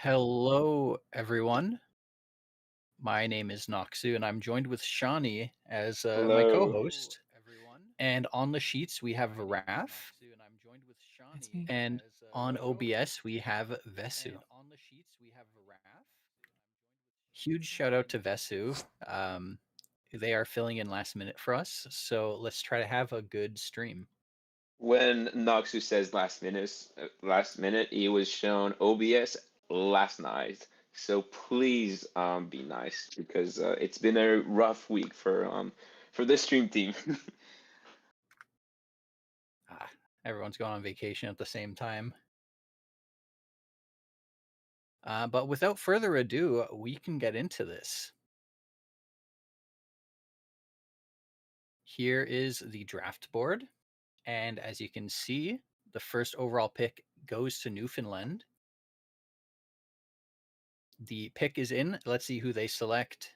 Hello, everyone. My name is Noxu, and I'm joined with Shawnee as my Hello. co-host. And on the sheets, we have Raf, That's me. and on OBS, we have Vesu. Huge shout out to Vesu. They are filling in last minute for us, so let's try to have a good stream. When Noxu says last minute, he was shown OBS last night. So please be nice because it's been a rough week for this stream team. Everyone's going on vacation at the same time. But without further ado, we can get into this. Here is the draft board. And as you can see, the first overall pick goes to Newfoundland. The pick is in. Let's see who they select.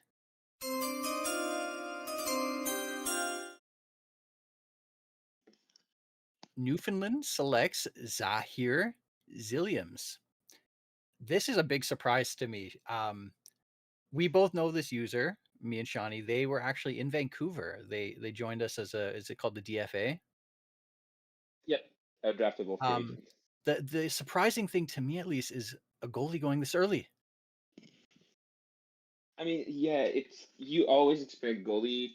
Newfoundland selects Zahir Zilliams. This is a big surprise to me. We both know this user, me and Shawnee. They were actually in Vancouver. They joined us as is it called the DFA? Yep, a draftable free Um, agent. the surprising thing to me, at least, is a goalie going this early. I mean, yeah, it's you always expect goalies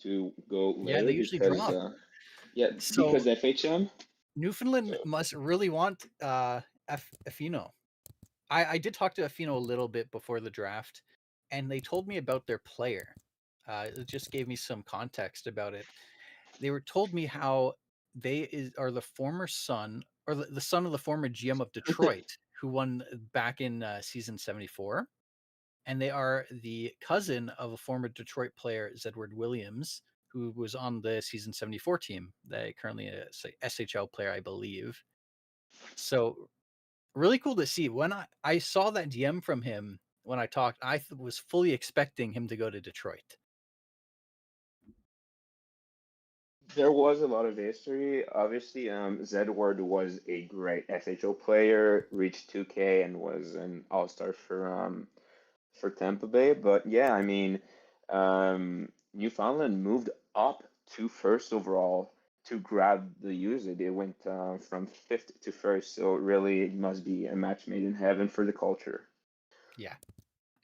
to go Yeah, they later usually because drop. So because FHM. Newfoundland So must really want Afino. I did talk to Afino a little bit before the draft, and they told me about their player. It just gave me some context about it. They told me how are the former son or the son of the former GM of Detroit who won back in season 74, and they are the cousin of a former Detroit player, Zedward Williams, who was on the season 74 team. They currently a SHL player, I believe. So really cool to see. When I saw that DM from him when I talked, I was fully expecting him to go to Detroit. there was a lot of history. Obviously, Zedward was a great SHO player, reached 2K and was an all-star for Tampa Bay. But yeah, I mean, Newfoundland moved up to first overall to grab the user. They went from fifth to first, so really it must be a match made in heaven for the culture. Yeah.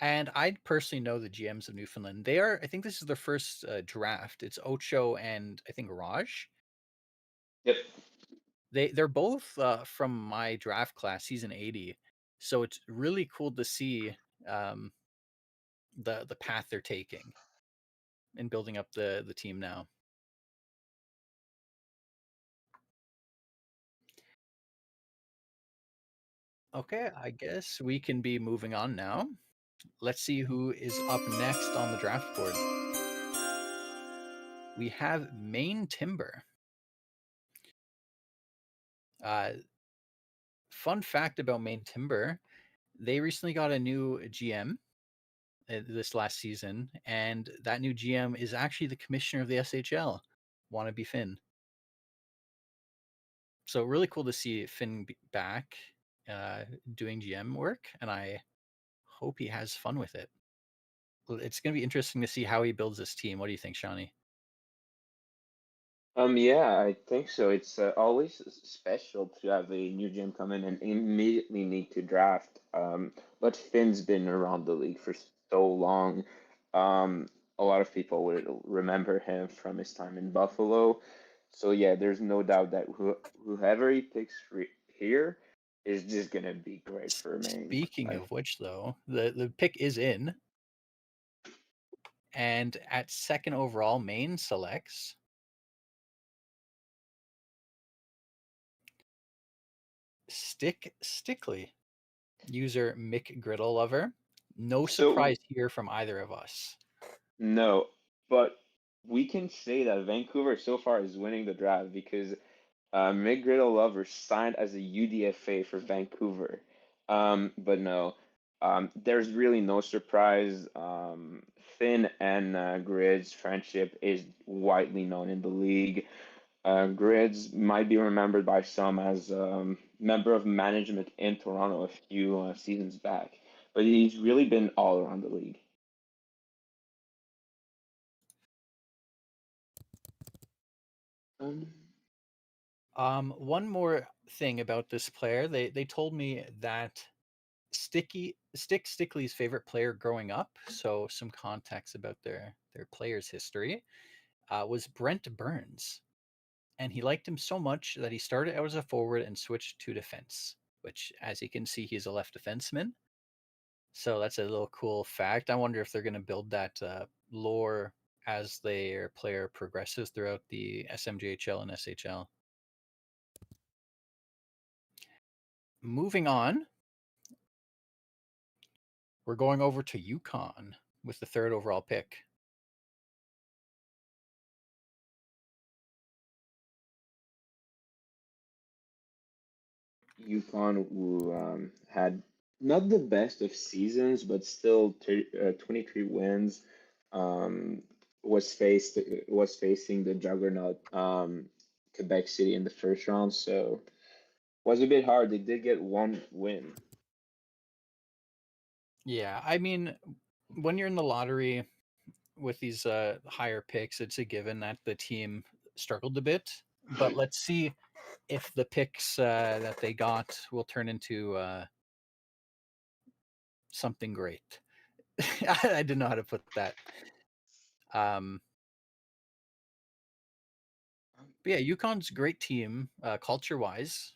And I personally know the GMs of Newfoundland. They are, I think this is their first draft. It's Ocho and I think Raj. Yep. They're both from my draft class, season 80. So it's really cool to see um, the path they're taking and building up the team now. Okay, I guess we can be moving on now. Let's see who is up next on the draft board. We have Maine Timber. Fun fact about Maine Timber, they recently got a new GM this last season, and that new GM is actually the commissioner of the SHL, Wannabe Finn. So really cool to see Finn back doing GM work, and I hope he has fun with it. It's going to be interesting to see how he builds this team. What do you think, Shawnee? Yeah, I think so. It's always special to have a new GM come in and immediately need to draft. But Finn's been around the league for so long. A lot of people would remember him from his time in Buffalo. So yeah, there's no doubt that whoever he picks here is just gonna be great for Maine. Speaking of which, though, the pick is in, and at second overall, Maine selects Stickley, user Mick Griddle Lover. No So surprise here from either of us. no, but we can say that Vancouver so far is winning the draft because McGriddle Lover signed as a UDFA for Vancouver. But no, there's really no surprise. Finn and Grid's friendship is widely known in the league. Grids might be remembered by some as member of management in Toronto a few seasons back, but he's really been all around the league. Um, One more thing about this player. They told me that Stickley's favorite player growing up, so some context about their player's history, was Brent Burns. And he liked him so much that he started out as a forward and switched to defense, which, as you can see, he's a left defenseman. So that's a little cool fact. I wonder if they're going to build that lore as their player progresses throughout the SMJHL and SHL. Moving on, we're going over to Yukon with the 3rd overall pick. Yukon, who had not the best of seasons, but still 23 wins, um, was facing the juggernaut Quebec City in the first round, so was a bit hard. They did get one win. Yeah, I mean, when you're in the lottery with these higher picks, it's a given that the team struggled a bit. But let's see if the picks that they got will turn into something great. I didn't know how to put that. But yeah, Yukon's a great team, culture-wise.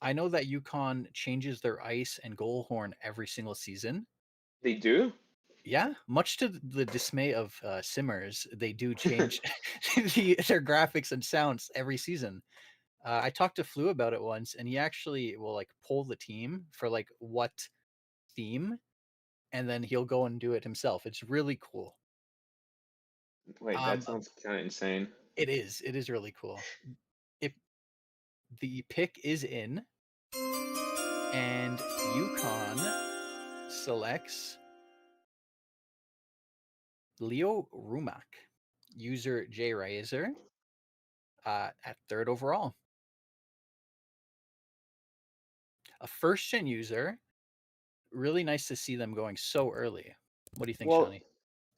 I know that Yukon changes their ice and goal horn every single season. They do? Yeah, much to the dismay of Simmers, they do change their graphics and sounds every season. I talked to Flu about it once, and he actually will like poll the team for like what theme, and then he'll go and do it himself. It's really cool. Wait, that sounds kind of insane. It is. It is really cool. If the pick is in, and Yukon selects Leo Rumak, user J Razor, at 3rd overall. A first gen user. Really nice to see them going so early. What do you think, Well, Shawnee?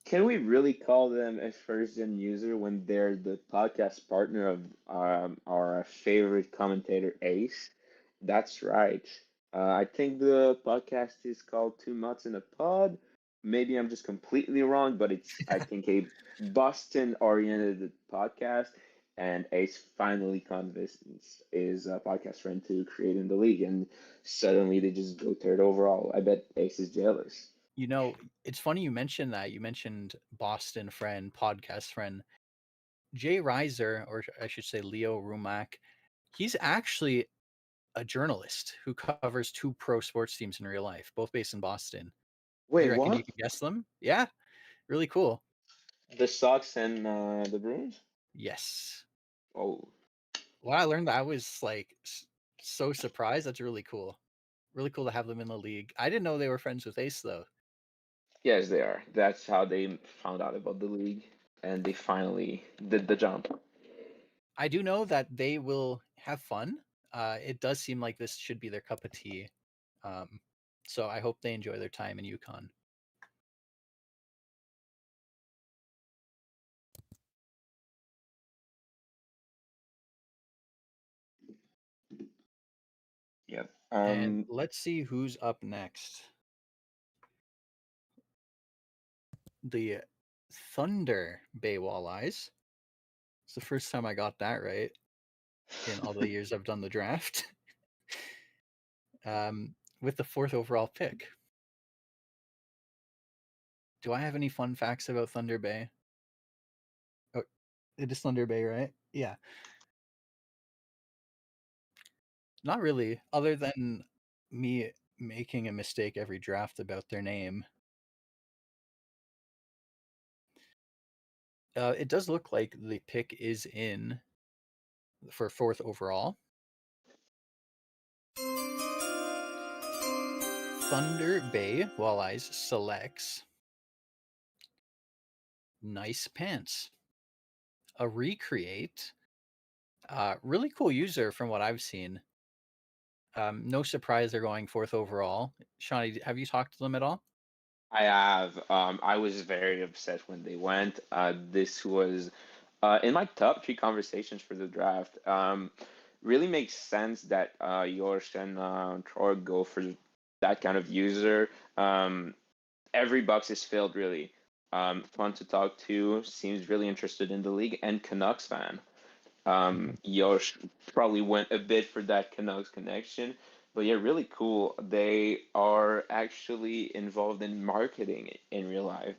can we really call them a first-gen user when they're the podcast partner of our favorite commentator, Ace? That's right. I think the podcast is called Two Mutts in a Pod. Maybe I'm just completely wrong, but it's, I think, a Boston-oriented podcast, and Ace finally convinced his podcast friend to create in the league, and suddenly they just go third overall. I bet Ace is jealous. You know, it's funny you mentioned that. You mentioned Boston friend, podcast friend. Jay Reiser, or I should say Leo Rumak, he's actually a journalist who covers 2 pro sports teams in real life, both based in Boston. Do Wait, you reckon you what? can guess them? Yeah, really cool. The Sox and the Bruins? Yes. Oh, When I learned that, I was like so surprised. That's really cool. Really cool to have them in the league. I didn't know they were friends with Ace though. yes, they are. That's how they found out about the league, and they finally did the jump. I do know that they will have fun. It does seem like this should be their cup of tea. Um, so I hope they enjoy their time in Yukon. Yep. And let's see who's up next. The Thunder Bay Walleyes. It's the first time I got that right in all the years I've done the draft. With the 4th overall pick. Do I have any fun facts about Thunder Bay? Oh, it is Thunder Bay, right? Yeah. Not really, other than me making a mistake every draft about their name. It does look like the pick is in for 4th overall. Thunder Bay Walleyes selects Nice Pants, a recreate Really cool user from what I've seen. No surprise they're going fourth overall. Shawnee, have you talked to them at all? I have. I was very upset when they went. This was in my top three conversations for the draft. Really makes sense that Yorsh and Troy go for that kind of user. Every box is filled, really. Fun to talk to. Seems really interested in the league and Canucks fan. Yosh probably went a bit for that Canucks connection, but yeah, really cool. They are actually involved in marketing in real life,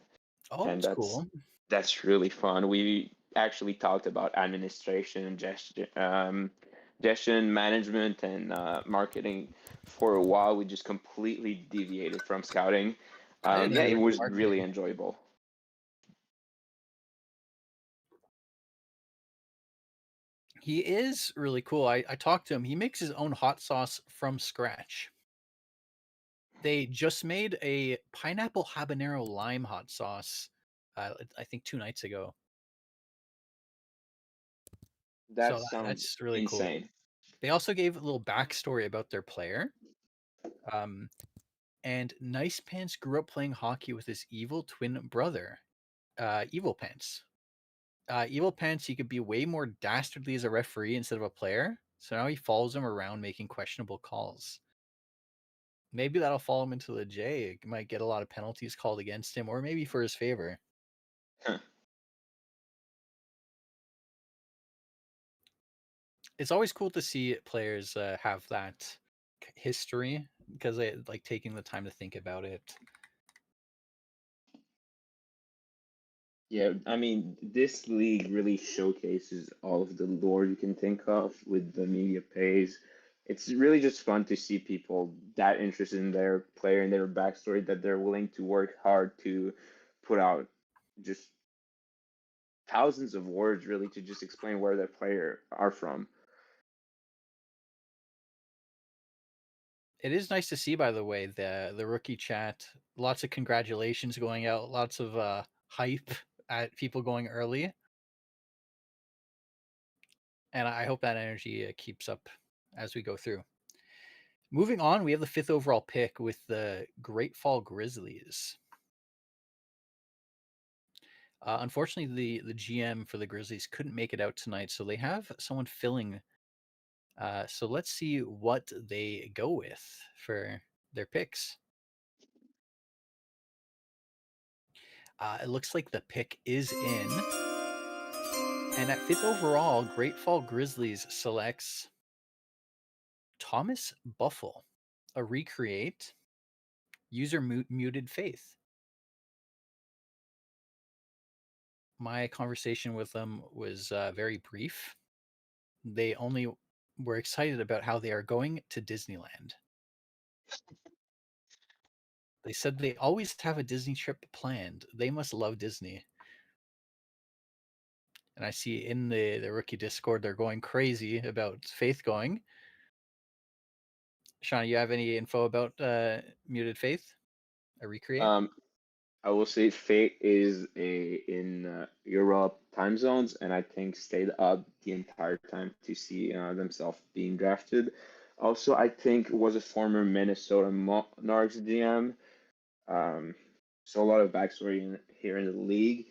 Oh, and that's cool. that's really fun. We actually talked about administration and gestion management and marketing for a while. We just completely deviated from scouting. I didn't know Yeah, he it was in was really marketing. enjoyable. He is really cool. I talked to him. He makes his own hot sauce from scratch. They just made a pineapple habanero lime hot sauce, I think 2 nights ago. That So sounds that's really cool. insane. They also gave a little backstory about their player. Um, and Nice Pants grew up playing hockey with his evil twin brother, Evil Pants. Evil Pants, he could be way more dastardly as a referee instead of a player. So now he follows him around making questionable calls. Maybe that'll fall him into the J. He might get a lot of penalties called against him, or maybe for his favor. It's always cool to see players have that history because they like taking the time to think about it. Yeah, I mean, this league really showcases all of the lore you can think of with the media pays. It's really just fun to see people that interested in their player and their backstory that they're willing to work hard to put out just thousands of words really to just explain where their player are from. It is nice to see, by the way, the rookie chat. Lots of congratulations going out. Lots of hype at people going early, and I hope that energy keeps up as we go through. Moving on, we have the fifth overall pick with the Great Fall Grizzlies. Unfortunately, the GM for the Grizzlies couldn't make it out tonight, so they have someone filling. So let's see what they go with for their picks. It looks like the pick is in. And at fifth overall, Great Fall Grizzlies selects Thomas Buffle, a recreate, user muted faith. My conversation with them was very brief. They only were excited about how they are going to Disneyland. They said they always have a Disney trip planned. They must love Disney. And I see in the rookie Discord they're going crazy about Faith going. Shauna, you have any info about Muted Faith? A recreate? Um, I will say Fate is in Europe time zones, and I think stayed up the entire time to see themselves being drafted. Also, I think was a former Minnesota Monarchs GM. Um, so a lot of backstory here in the league.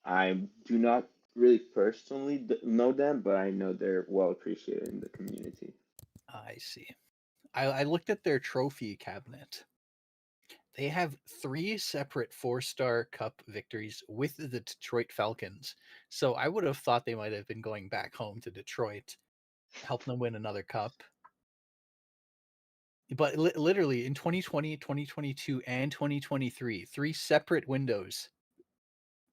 I do not really personally know them, but I know they're well appreciated in the community. I see. I looked at their trophy cabinet. They have 3 separate 4-star cup victories with the Detroit Falcons. So I would have thought they might have been going back home to Detroit, helping them win another cup. But literally in 2020, 2022, and 2023, 3 separate windows,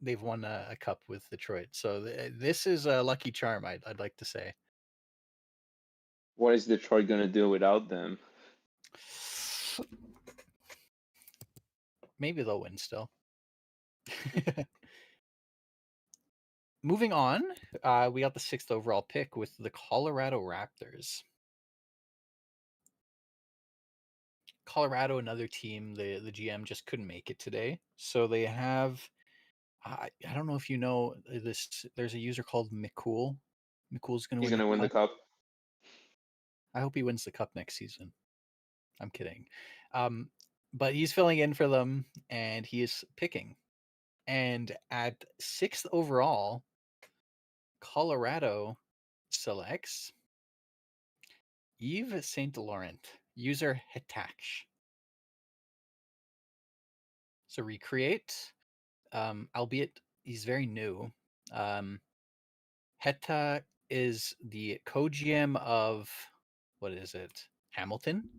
they've won a cup with Detroit. So this is a lucky charm, I'd like to say. What is Detroit going to do without them? Maybe they'll win still. Moving on, we got the 6th overall pick with the Colorado Raptors. Colorado, another team, the GM just couldn't make it today. So they have, I don't know if you know this, there's a user called McCool. McCool's going to He's win the gonna win the cup. cup. I hope he wins the cup next season. I'm kidding. But he's filling in for them, and he is picking. And at 6th overall, Colorado selects Yves Saint Laurent, user Hetash. So recreate, albeit he's very new. Heta is the co-GM of, what is it, Hamilton?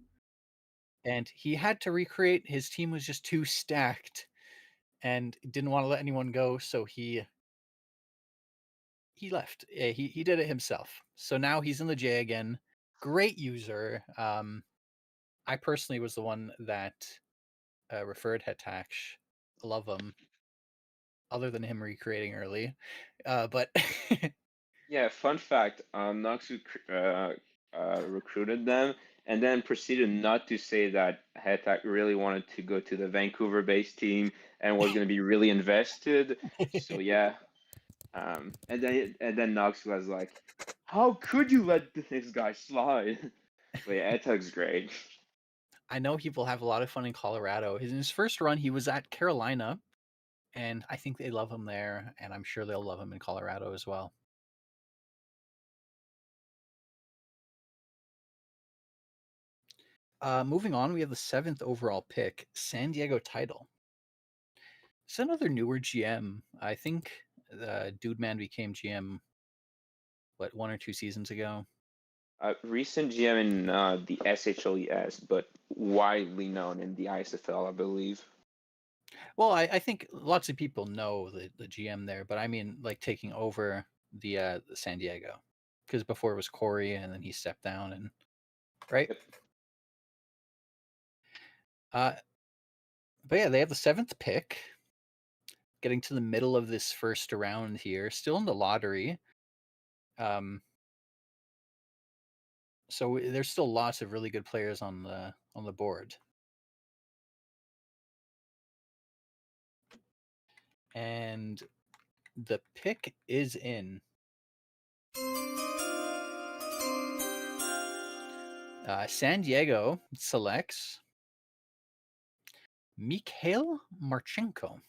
And he had to recreate. His team was just too stacked and didn't want to let anyone go, so he left. He did it himself. So now he's in the J again. Great user. I personally was the one that referred Hetash. Love him. Other than him recreating early, but Yeah, fun fact, Knox recruited them and then proceeded not to say that Hetak really wanted to go to the Vancouver-based team and was going to be really invested. So yeah, and then Knox was like, "How could you let this guy slide?" But yeah, Hetak's great. I know he will have a lot of fun in Colorado. In his first run, he was at Carolina, and I think they love him there, and I'm sure they'll love him in Colorado as well. Moving on, we have the 7th overall pick, San Diego Title. It's another newer GM. I think Dude Man became GM, 1 or 2 seasons ago? Recent GM in the SHL, yes, but widely known in the ISFL, I believe. Well, I think lots of people know the GM there, but I mean, like taking over the San Diego, because before it was Corey, and then he stepped down, and right. Yep. But yeah, they have the 7th pick, getting to the middle of this first round here, still in the lottery. So there's still lots of really good players on the board. And the pick is in. San Diego selects Mikhail Marchenko.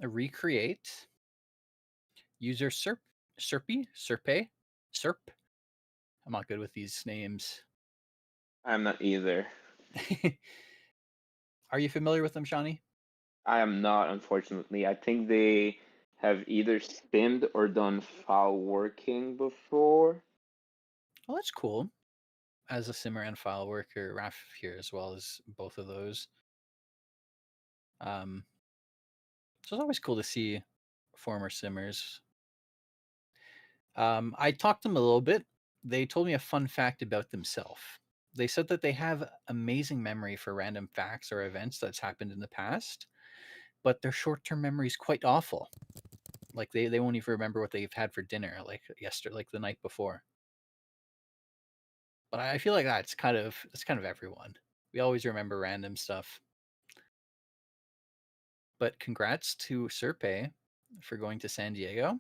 A recreate. User Serpe. I'm not good with these names. I'm not either. Are you familiar with them, Shawnee? I am not, unfortunately. I think they have either stimmed or done foul working before. Well, that's cool. As a simmer and file worker, Raf here as well as both of those. So it's always cool to see former simmers. I talked to them a little bit. They told me a fun fact about themselves. They said that they have amazing memory for random facts or events that's happened in the past, but their short-term memory is quite awful. Like they won't even remember what they've had for dinner, like yesterday, like the night before. But I feel like that's kind of everyone. We always remember random stuff. But congrats to Serpe for going to San Diego.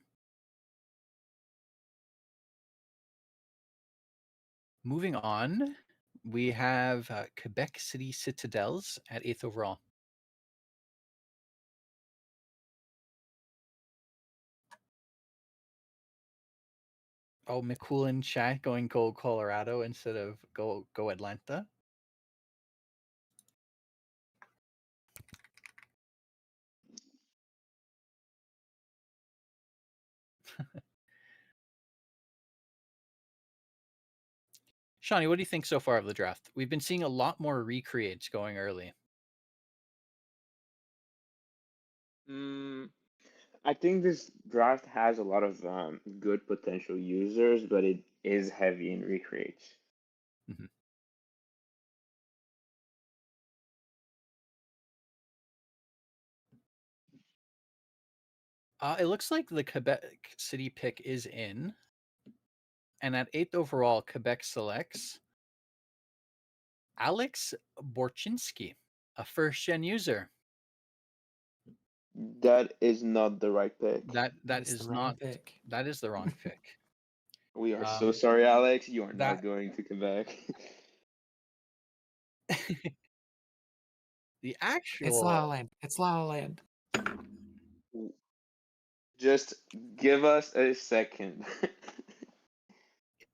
Moving on, we have Quebec City Citadels at 8th overall. Oh, McCool in chat going go Colorado instead of go Atlanta. Shawnee, what do you think so far of the draft? We've been seeing a lot more recreates going early. I think this draft has a lot of good potential users, but it is heavy in recreates. Mm-hmm. It looks like the Quebec City pick is in. And at 8th overall, Quebec selects Alex Borchinski, a first-gen user. That is not the right pick. That That's is the wrong not. pick. That is the wrong pick. We are so Um, sorry, Alex. You are not that going to Quebec. the It's La La actual Land. It's La La Land. Just give us a second.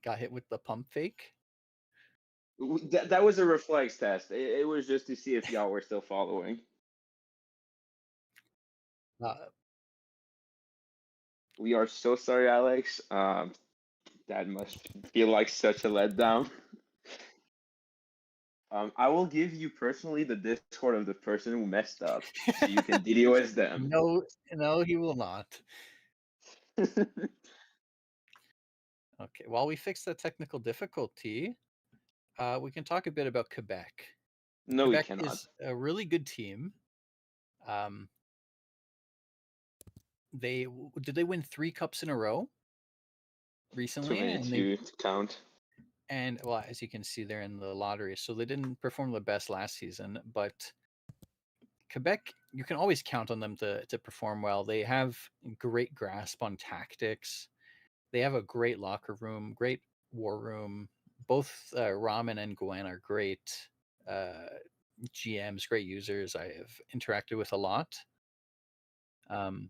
got hit with the pump fake. That was a reflex test. It was just to see if y'all were still following. Uh, We are so sorry, Alex. That must feel like such a letdown. I will give you personally the Discord of the person who messed up, so you can DDoS them. no, no, he will not. Okay, while we fix the technical difficulty, we can talk a bit about Quebec. No, we Quebec cannot. is a really good team. Did they win 3 cups in a row Too recently? many to count. And well, as you can see, they're in the lottery, so they didn't perform the best last season. But Quebec, you can always count on them to perform well. They have great grasp on tactics. They have a great locker room, great war room. Both Ramen and Gwen are great GMs, great users. I have interacted with a lot. Um,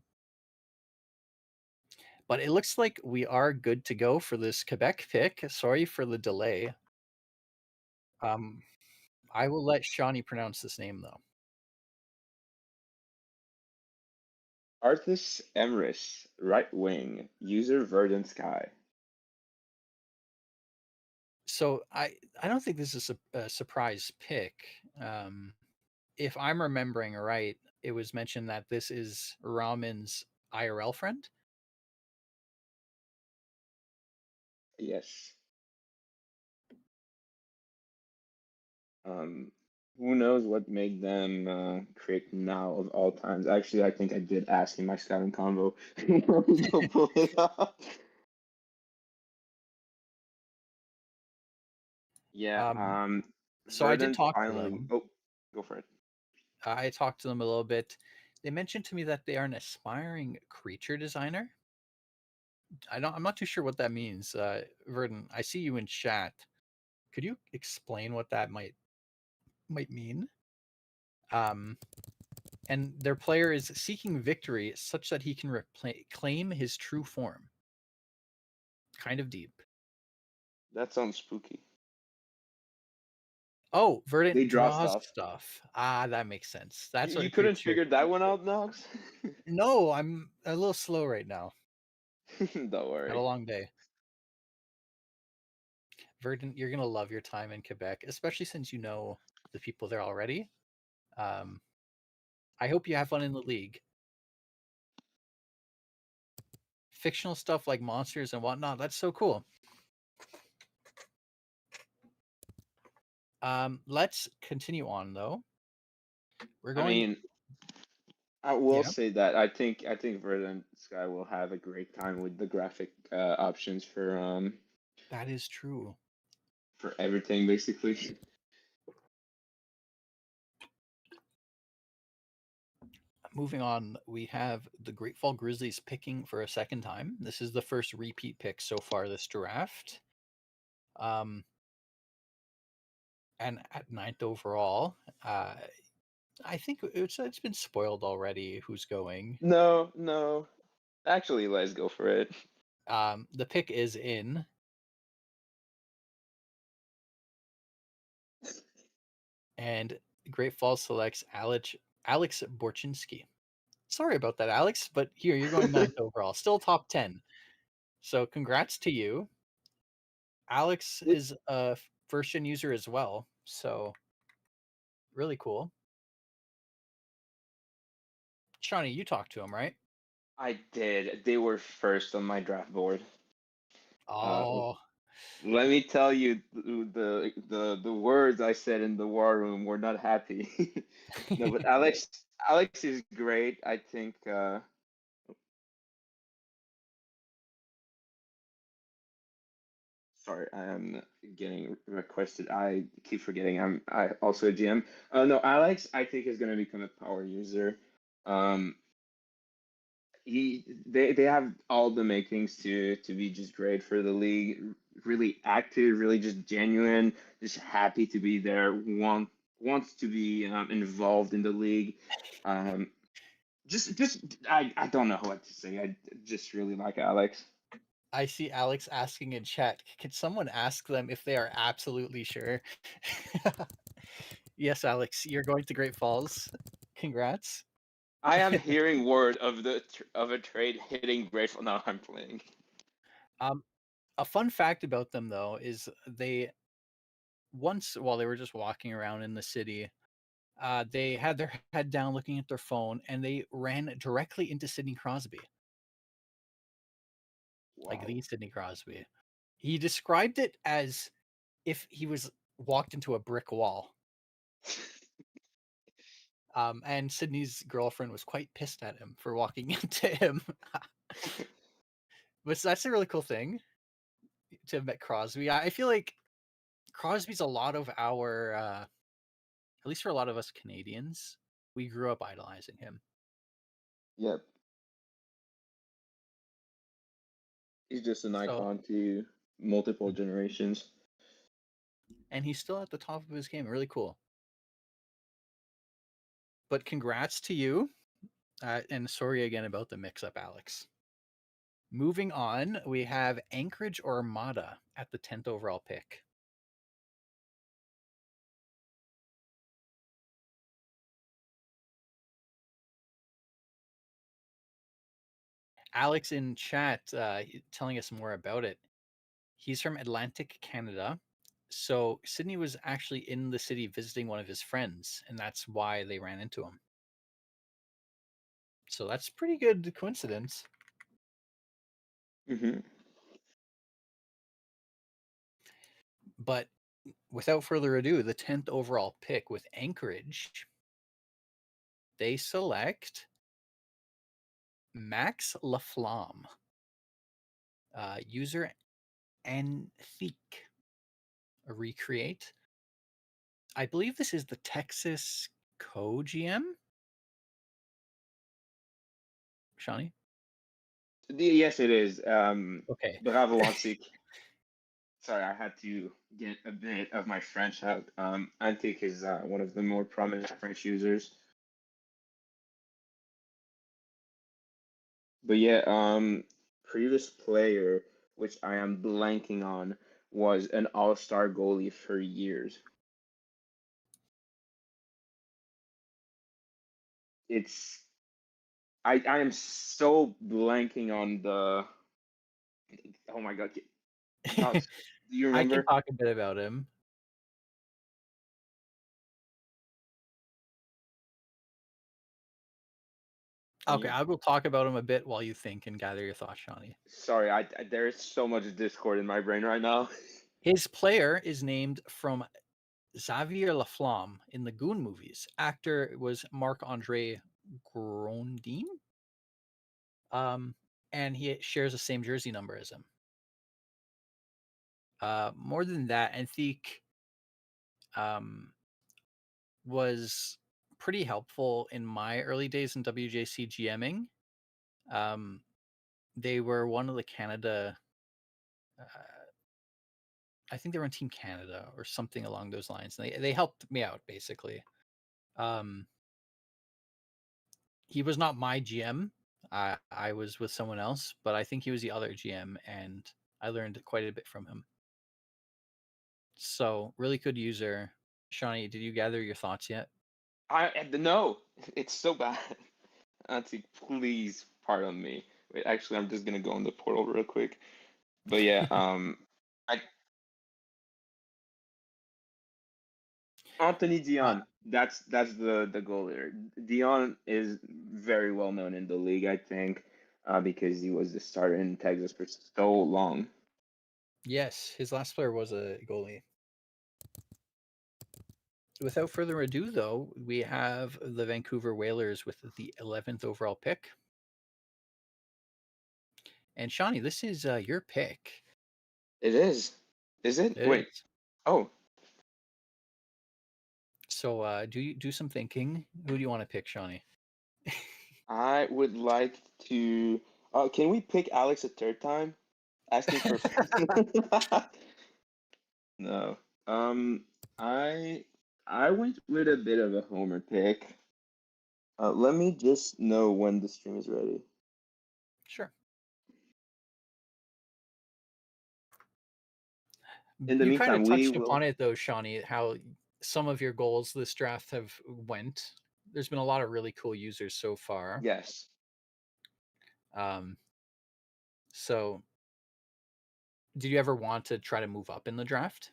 but it looks like we are good to go for this Quebec pick. Sorry for the delay. Um, I will let Shawnee pronounce this name though. Arthas Emrys, right wing, user Verdant Sky. So I don't think this is a surprise pick. If I'm remembering right, it was mentioned that this is Ramen's IRL friend. Yes. Um, who knows what made them create now of all times? Actually, I think I did ask in my scouting convo. Go pull it up. Yeah. So I did Verdant talk to finally. them. Oh, go for it. I talked to them a little bit. They mentioned to me that they are an aspiring creature designer. I'm not too sure what that means. Verdant, I see you in chat. Could you explain what that might mean? Um, and their player is seeking victory such that he can claim his true form. Kind of deep. That sounds spooky. Oh, They Verdant draw draws stuff. stuff. Ah, that makes sense. That's what You a couldn't creature. figure that one out, Knox? No, I'm a little slow right now. Don't Had a worry. long day. Verdant, you're gonna love your time in Quebec, especially since you know the people there already. Um, I hope you have fun in the league. Fictional stuff like monsters and whatnot, that's so cool. Let's continue on though. We're I going. mean, I will Yeah, say that I think Verdant Sky will have a great time with the graphic options that is true. for everything basically. Moving on, we have the Great Fall Grizzlies picking for a second time. This is the first repeat pick so far this draft. Um, and at 9th overall, I think it's been spoiled already who's going. No, no. Actually, let's go for it. The pick is in, and Great Falls selects Alex Borchinski. Sorry about that, Alex, but here you're going 9th overall, still top 10. So congrats to you. Alex It, is a first gen user as well, so really cool. Shawnee, you talked to him, right? I did. They were first on my draft board. Uh, Oh, Let me tell you, the words I said in the war room were not happy. No, but Alex is great. I think. Sorry, I am getting requested. I keep forgetting. I also a GM. No, Alex, I think is going to become a power user. Um, They have all the makings to be just great for the league. Really active, really just genuine, just happy to be there. Wants to be involved in the league. Um, I don't know what to say. I just really like Alex. I see Alex asking in chat, can someone ask them if they are absolutely sure? Yes, Alex, you're going to Great Falls. Congrats. I am hearing word of a trade hitting Grateful. Now I'm playing. A fun fact about them though is they once while they were just walking around in the city, they had their head down looking at their phone and they ran directly into Sidney Crosby, like Wow. the Sidney Crosby. He described it as if he was walked into a brick wall. And Sydney's girlfriend was quite pissed at him for walking into him. But that's a really cool thing to have met Crosby. I feel like Crosby's a lot of our, at least for a lot of us Canadians, we grew up idolizing him. Yep. He's just an So, icon to multiple generations. and he's still at the top of his game. Really cool. But congrats to you. And sorry again about the mix-up, Alex. Moving on, we have Anchorage or Armada at the 10th overall pick. Alex in chat telling us more about it. He's from Atlantic, Canada. So Sydney was actually in the city visiting one of his friends, and that's why they ran into him. So that's pretty good coincidence. Mm-hmm. But without further ado, the 10th overall pick with Anchorage, they select Max Laflamme, user Antique, a recreate. I believe this is the Texas co-GM. Shawnee? Yes, it is. Okay. Bravo, Antique. Sorry, I had to get a bit of my French out. Antique is one of the more prominent French users. But yeah, previous player, which I am blanking on, was an all-star goalie for years. It's I am so blanking on the. Oh my God, thoughts? Do you I can remember? talk a bit about him. Can Okay, you? I will talk about him a bit while you think and gather your thoughts, Shawnee. Sorry, there is so much discord in my brain right now. His player is named from Xavier Laflamme in the Goon movies. Actor was Marc-Andre Grondin. And he shares the same jersey number as him. More than that, I think was pretty helpful in my early days in WJC GMing. They were one of the Canada, I think they were on Team Canada or something along those lines. They helped me out basically. He was not my GM. I was with someone else, but I think he was the other GM, and I learned quite a bit from him. So really good user. Shawnee, did you gather your thoughts yet? No, it's so bad. Auntie, please pardon me. Wait, actually, I'm just gonna go in the portal real quick. But yeah, I Anthony Uh, Dion. That's the goal there. Dion is very well known in the league, I think, because he was the starter in Texas for so long. yes, his last player was a goalie. Without further ado, though, we have the Vancouver Whalers with the 11th overall pick. And Shawnee, this is your pick. It is. Is it? It Wait. is. Oh, So do some thinking. Who do you want to pick, Shawnee? I would like to. Can we pick Alex a third time? Asking for. No. I I went with a bit of a homer pick. Let me just know when the stream is ready. Sure. In the You kind of meantime, we touched upon will. it though, Shawnee, how some of your goals this draft have went. There's been a lot of really cool users so far. Yes, Um, so did you ever want to try to move up in the draft?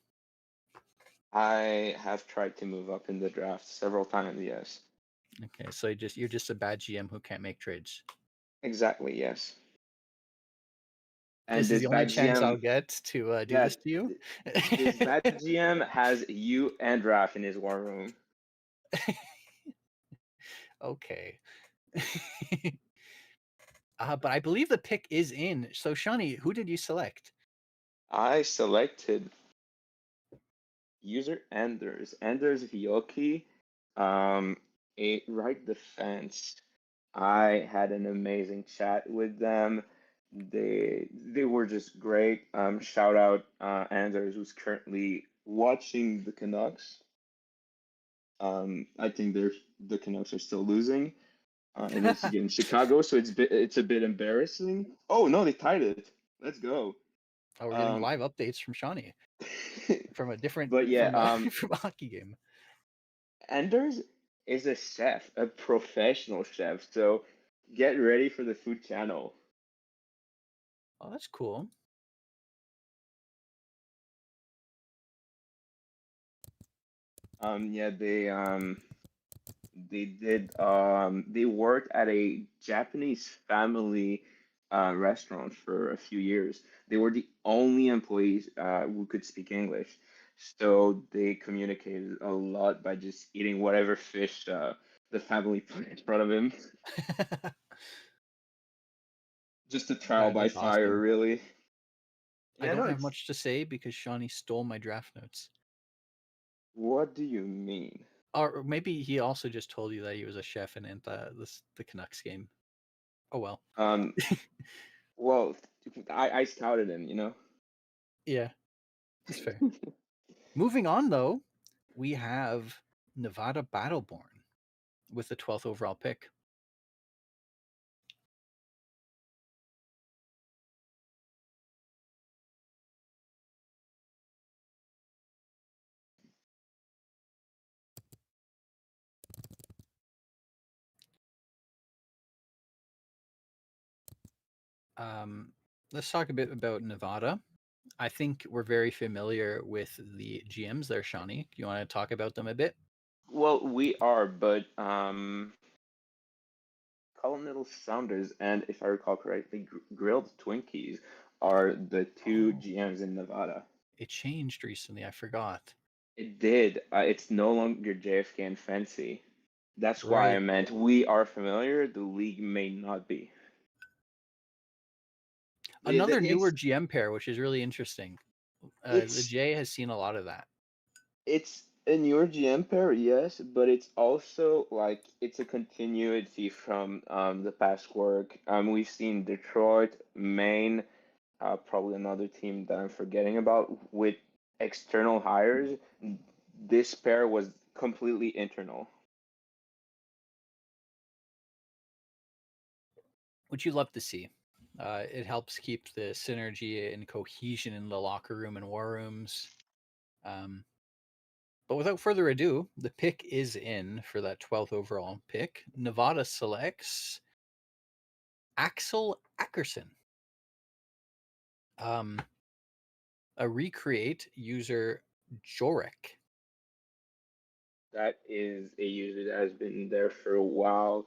I have tried to move up in the draft several times. Yes, Okay, so you're just a bad GM who can't make trades. exactly. Yes, and This is this the only bad chance I'll GM. get to do Yeah, this to you. this bad GM has you and Raph in his war room. Okay. But I believe the pick is in. So Shawnee, who did you select? I selected user Anders Vioki, a right defense. I had an amazing chat with them. They were just great. Shout out Anders, who's currently watching the Canucks. I think the Canucks are still losing, and it's again Chicago, so it's a bit embarrassing. Oh no, they tied it. Let's go. Oh, we're getting Um, live updates from Shawnee from a different but yeah, from a hockey game. Anders is a chef, a professional chef. So get ready for the food channel. Oh, that's cool. Yeah, they worked at a Japanese family restaurant for a few years. They were the only employees who could speak English, so they communicated a lot by just eating whatever fish the family put in front of him. Just a trial by That's fire, awesome. really. I Yeah, no, don't have it's. much to say because Shawnee stole my draft notes. What do you mean? Or maybe he also just told you that he was a chef in the Canucks game. Oh well. Um, well, I scouted him, you know. Yeah, that's fair. Moving on though, we have Nevada Battleborn with the 12th overall pick. Um, let's talk a bit about Nevada. I think we're very familiar with the GMs there, Shawnee. Do you want to talk about them a bit? Well, we are, but Colonel Saunders and, if I recall correctly, Grilled Twinkies are the two Oh, GMs in Nevada. it changed recently. I forgot. It did. It's no longer JFK and Fancy. That's why I Right. meant we are familiar. The league may not be. Another newer It's GM pair, which is really interesting. The it's J has seen a lot of that. it's a newer GM pair, yes, but it's also like it's a continuity from the past work. We've seen Detroit, Maine, probably another team that I'm forgetting about with external hires. This pair was completely internal. Which you love to see. It helps keep the synergy and cohesion in the locker room and war rooms. But without further ado, the pick is in for that 12th overall pick. Nevada selects Axel Ackerson, um, a recreate user Jorik. That is a user that has been there for a while.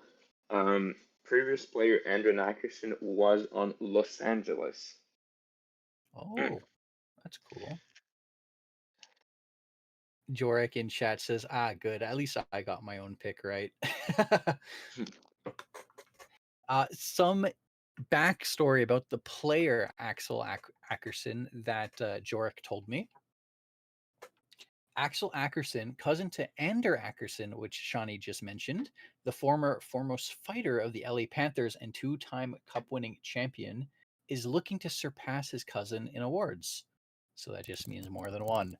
Previous player Andrew Nickerson was on Los Angeles. Oh, that's cool. Jorik in chat says, good. At least I got my own pick right. Some backstory about the player Axel Ackerson that Jorik told me. Axel Ackerson, cousin to Ander Ackerson, which Shawnee just mentioned, the former foremost fighter of the LA Panthers and two-time cup-winning champion, is looking to surpass his cousin in awards. So that just means more than one.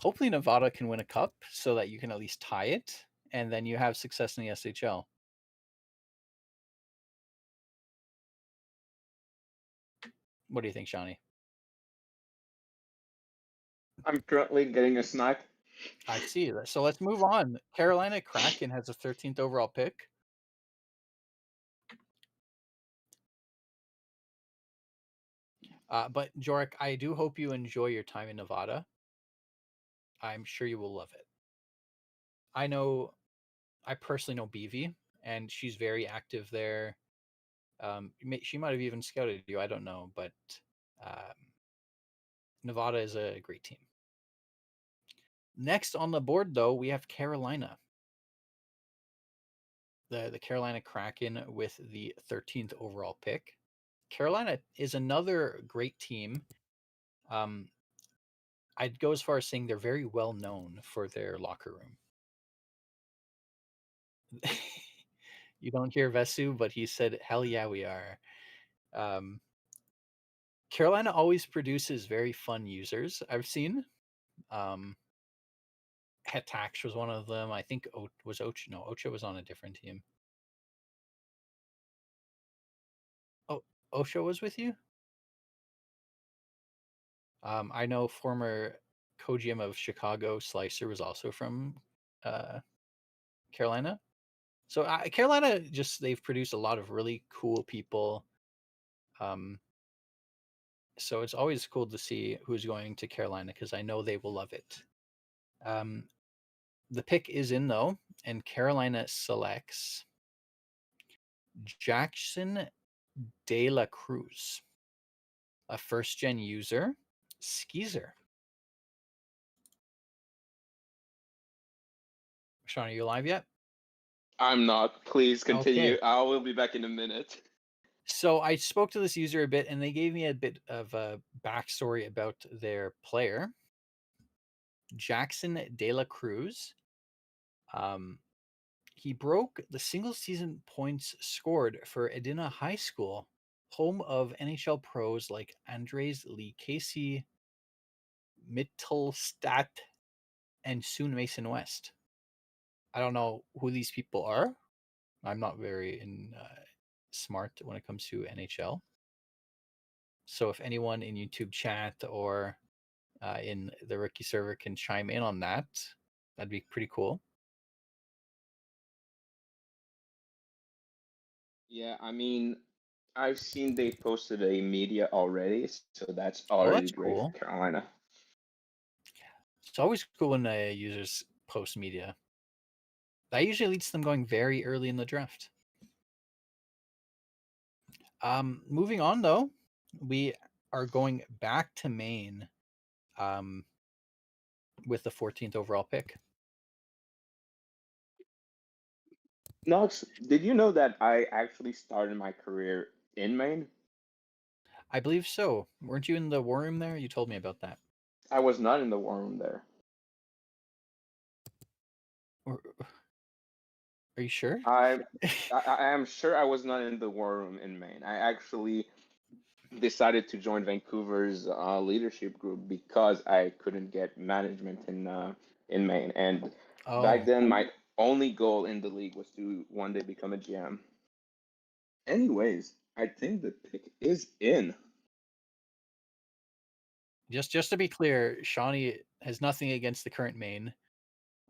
Hopefully Nevada can win a cup so that you can at least tie it, and then you have success in the SHL. What do you think, Shawnee? I'm currently getting a snack. I see. So let's move on. Carolina Kraken has a 13th overall pick. But Jorik, I do hope you enjoy your time in Nevada. I'm sure you will love it. I personally know BV, and she's very active there. She might have even scouted you. I don't know, but um, Nevada is a great team. Next on the board, though, we have Carolina. The Carolina Kraken with the 13th overall pick. Carolina is another great team. I'd go as far as saying they're very well known for their locker room. You don't hear Vesu, but he said, "Hell yeah, we are." Carolina always produces very fun users. I've seen. Hetax was one of them. I think was Ocha. No, Ocha was on a different team. Oh, Osha was with you. I know former co-GM of Chicago, Slicer, was also from Carolina. So Carolina they've produced a lot of really cool people. So it's always cool to see who's going to Carolina because I know they will love it. The pick is in though, and Carolina selects Jackson De La Cruz, a first-gen user, Skeezer. Sean, are you live yet? I'm not. Please continue. Okay. I will be back in a minute. So I spoke to this user a bit, and they gave me a bit of a backstory about their player, Jackson De La Cruz. He broke the single season points scored for Edina High School, home of NHL pros like Andres Lee Casey, Mittelstadt, and soon Mason West. I don't know who these people are. I'm not very smart when it comes to NHL. So if anyone in YouTube chat or in the rookie server can chime in on that, that'd be pretty cool. Yeah, I mean, I've seen they posted a media already, so that's Oh, already that's great for cool. Carolina. It's always cool when users post media. That usually leads to them going very early in the draft. Moving on though, we are going back to Maine with the 14th overall pick. Knox, did you know that I actually started my career in Maine? I believe so. Weren't you in the war room there? You told me about that. I was not in the war room there. Or, are you sure? I am sure I was not in the war room in Maine. I actually decided to join Vancouver's leadership group because I couldn't get management in Maine, and back Oh, then my only goal in the league was to one day become a GM. Anyways, I think the pick is in. just to be clear, Shawnee has nothing against the current Maine,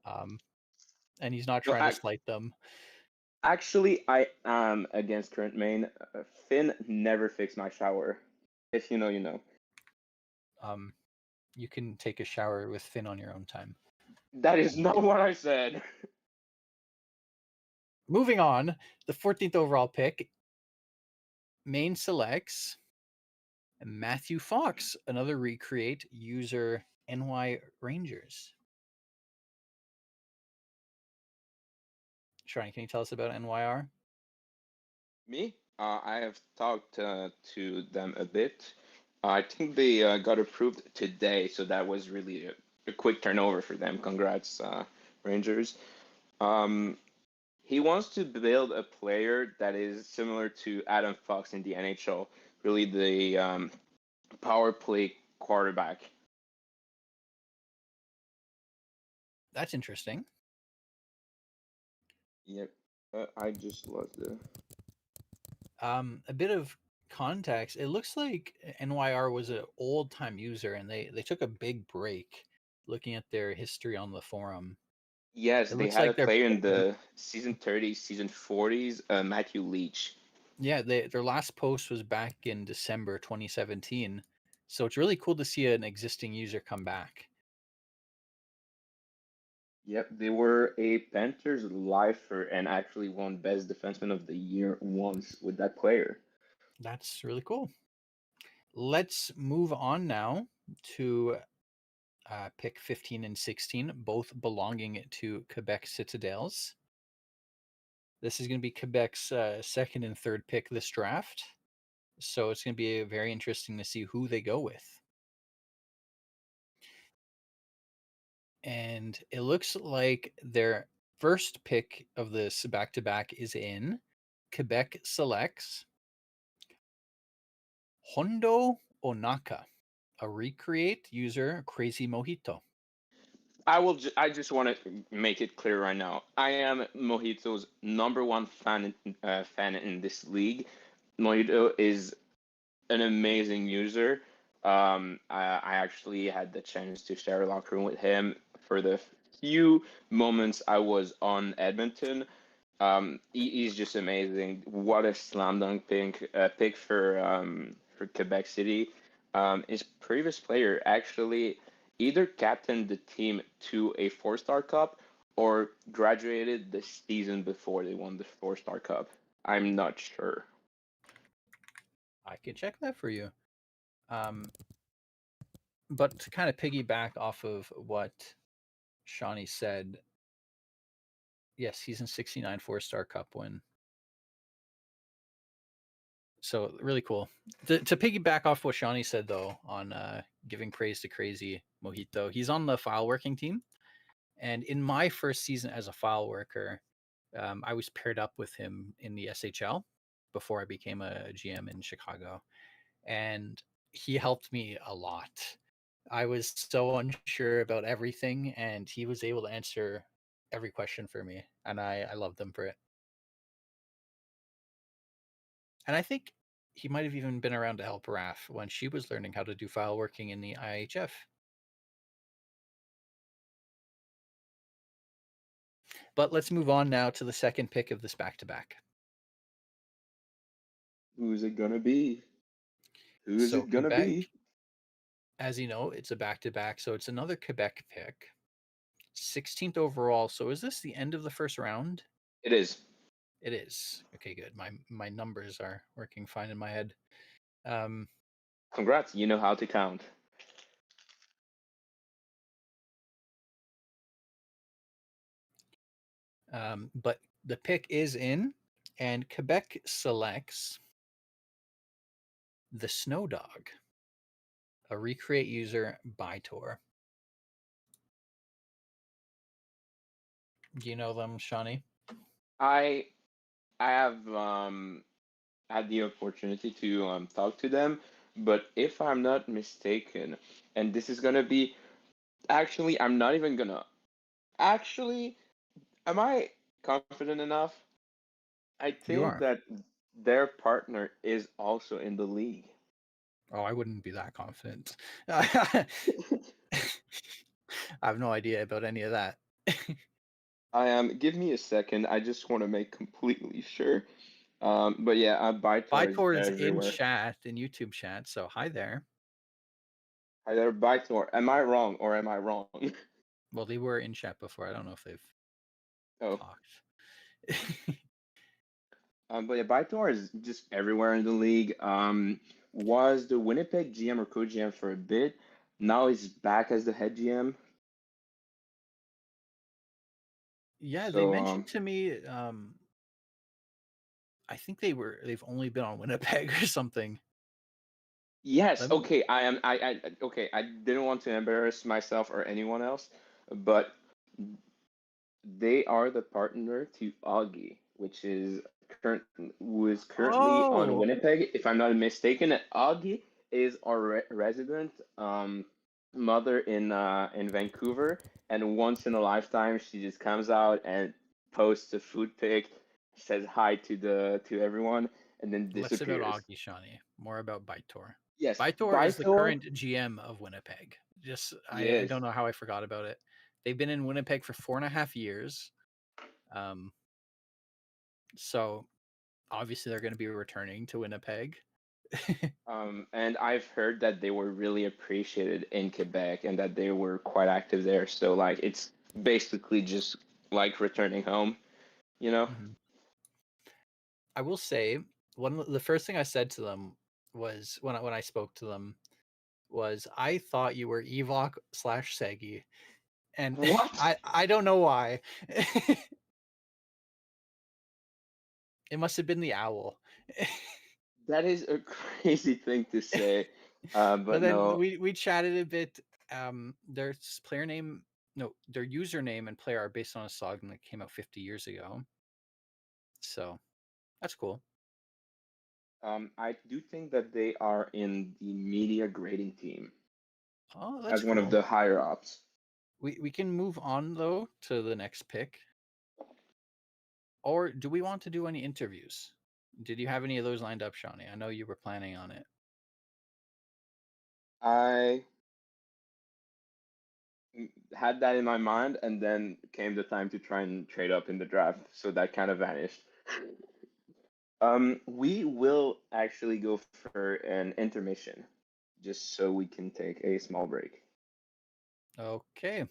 and he's not No, trying to slight them. actually, I am against current Maine. Finn never fixed my shower. If you know, you know. You can take a shower with Finn on your own time. That is not what I said. Moving on, the 14th overall pick, Maine selects Matthew Fox, another recreate user NY Rangers. Shawnee, can you tell us about NYR? Me? I have talked to them a bit. I think they got approved today, so that was really a quick turnover for them. Congrats, Rangers. Um, he wants to build a player that is similar to Adam Fox in the NHL, really the power play quarterback. That's interesting. Yep. I just lost the. A bit of context. It looks like NYR was an old time user, and they took a big break. Looking at their history on the forum, Yes, it they looks had a like player in the season 30s, season 40s, Matthew Leach. yeah, their last post was back in December 2017. So it's really cool to see an existing user come back. Yep, they were a Panthers lifer and actually won Best Defenseman of the Year once with that player. That's really cool. Let's move on now to pick 15 and 16, both belonging to Quebec Citadels. This is going to be Quebec's second and third pick this draft. So it's going to be very interesting to see who they go with. And it looks like their first pick of this back to back is in. Quebec selects Hondo Onaka, a recreate user Crazy Mojito. I just want to make it clear right now. I am Mojito's number one fan in this league. Mojito is an amazing user. I actually had the chance to share a locker room with him for the few moments I was on Edmonton. He's just amazing. What a slam dunk pick for Quebec City. His previous player actually either captained the team to a four-star cup or graduated the season before they won the four-star cup. I'm not sure. I can check that for you. But to kind of piggyback off of what Shawnee said, yes, season 69 4-star cup win. So really cool. To piggyback off what Shawnee said though on giving praise to Crazy Mojito, he's on the file working team. And in my first season as a file worker, I was paired up with him in the SHL before I became a GM in Chicago. And he helped me a lot. I was so unsure about everything, and he was able to answer every question for me. And I loved him for it. And I think he might have even been around to help Raf when she was learning how to do file working in the IHF. But let's move on now to the second pick of this back to back. Who's it gonna be? Who's So it gonna Quebec, be? as you know, it's a back to back. So it's another Quebec pick. 16th overall. So is this the end of the first round? It is. It is. Okay, good. My numbers are working fine in my head. Um, Congrats, you know how to count. but the pick is in, and Quebec selects the Snow Dog, a recreate user by tour. Do you know them, Shawnee? I I have had the opportunity to talk to them, but if I'm not mistaken, and this is gonna be actually, I'm not even gonna actually, am I confident enough? I You think are. that their partner is also in the league. Oh, I wouldn't be that confident. I have no idea about any of that. I am. Give me a second. I just want to make completely sure. But yeah, Bytor is Bytor is in everywhere. chat, in YouTube chat, so hi there. Hi there, Bytor. Am I wrong or am I wrong? Well, they were in chat before. I don't know if they've Oh, talked. but yeah, Bytor is just everywhere in the league. Was the Winnipeg GM or co-GM for a bit. Now he's back as the head GM. Yeah, they So mentioned to me I think they've only been on Winnipeg or something. Yes, Let me. okay, okay, I didn't want to embarrass myself or anyone else, but they are the partner to Augie, which is current who is currently on Oh, Winnipeg, if I'm not mistaken. And Augie is our resident mother in Vancouver, and once in a lifetime, she just comes out and posts a food pic, says hi to everyone, and then less about disappears. Augie, Shawnee. More about Bytor. Yes, Bytor is the Bytor, current GM of Winnipeg. Just I yes. don't know how I forgot about it. They've been in Winnipeg for 4.5 years. Um, so obviously they're going to be returning to Winnipeg. And I've heard that they were really appreciated in Quebec and that they were quite active there. So like it's basically just like returning home, you know? Mhm. I will say the first thing I said to them was when I spoke to them was I thought you were Evok slash Segi, and What? I don't know why. It must have been the owl. That is a crazy thing to say. But But then no, we chatted a bit. Their player name, no, their username and player are based on a song that came out 50 years ago. So that's cool. I do think that they are in the media grading team Oh, that's as one of cool. the higher ups. We can move on though to the next pick. Or do we want to do any interviews? Did you have any of those lined up, Shawnee? I know you were planning on it. I had that in my mind, and then came the time to try and trade up in the draft, so that kind of vanished. We will actually go for an intermission, just so we can take a small break. Okay.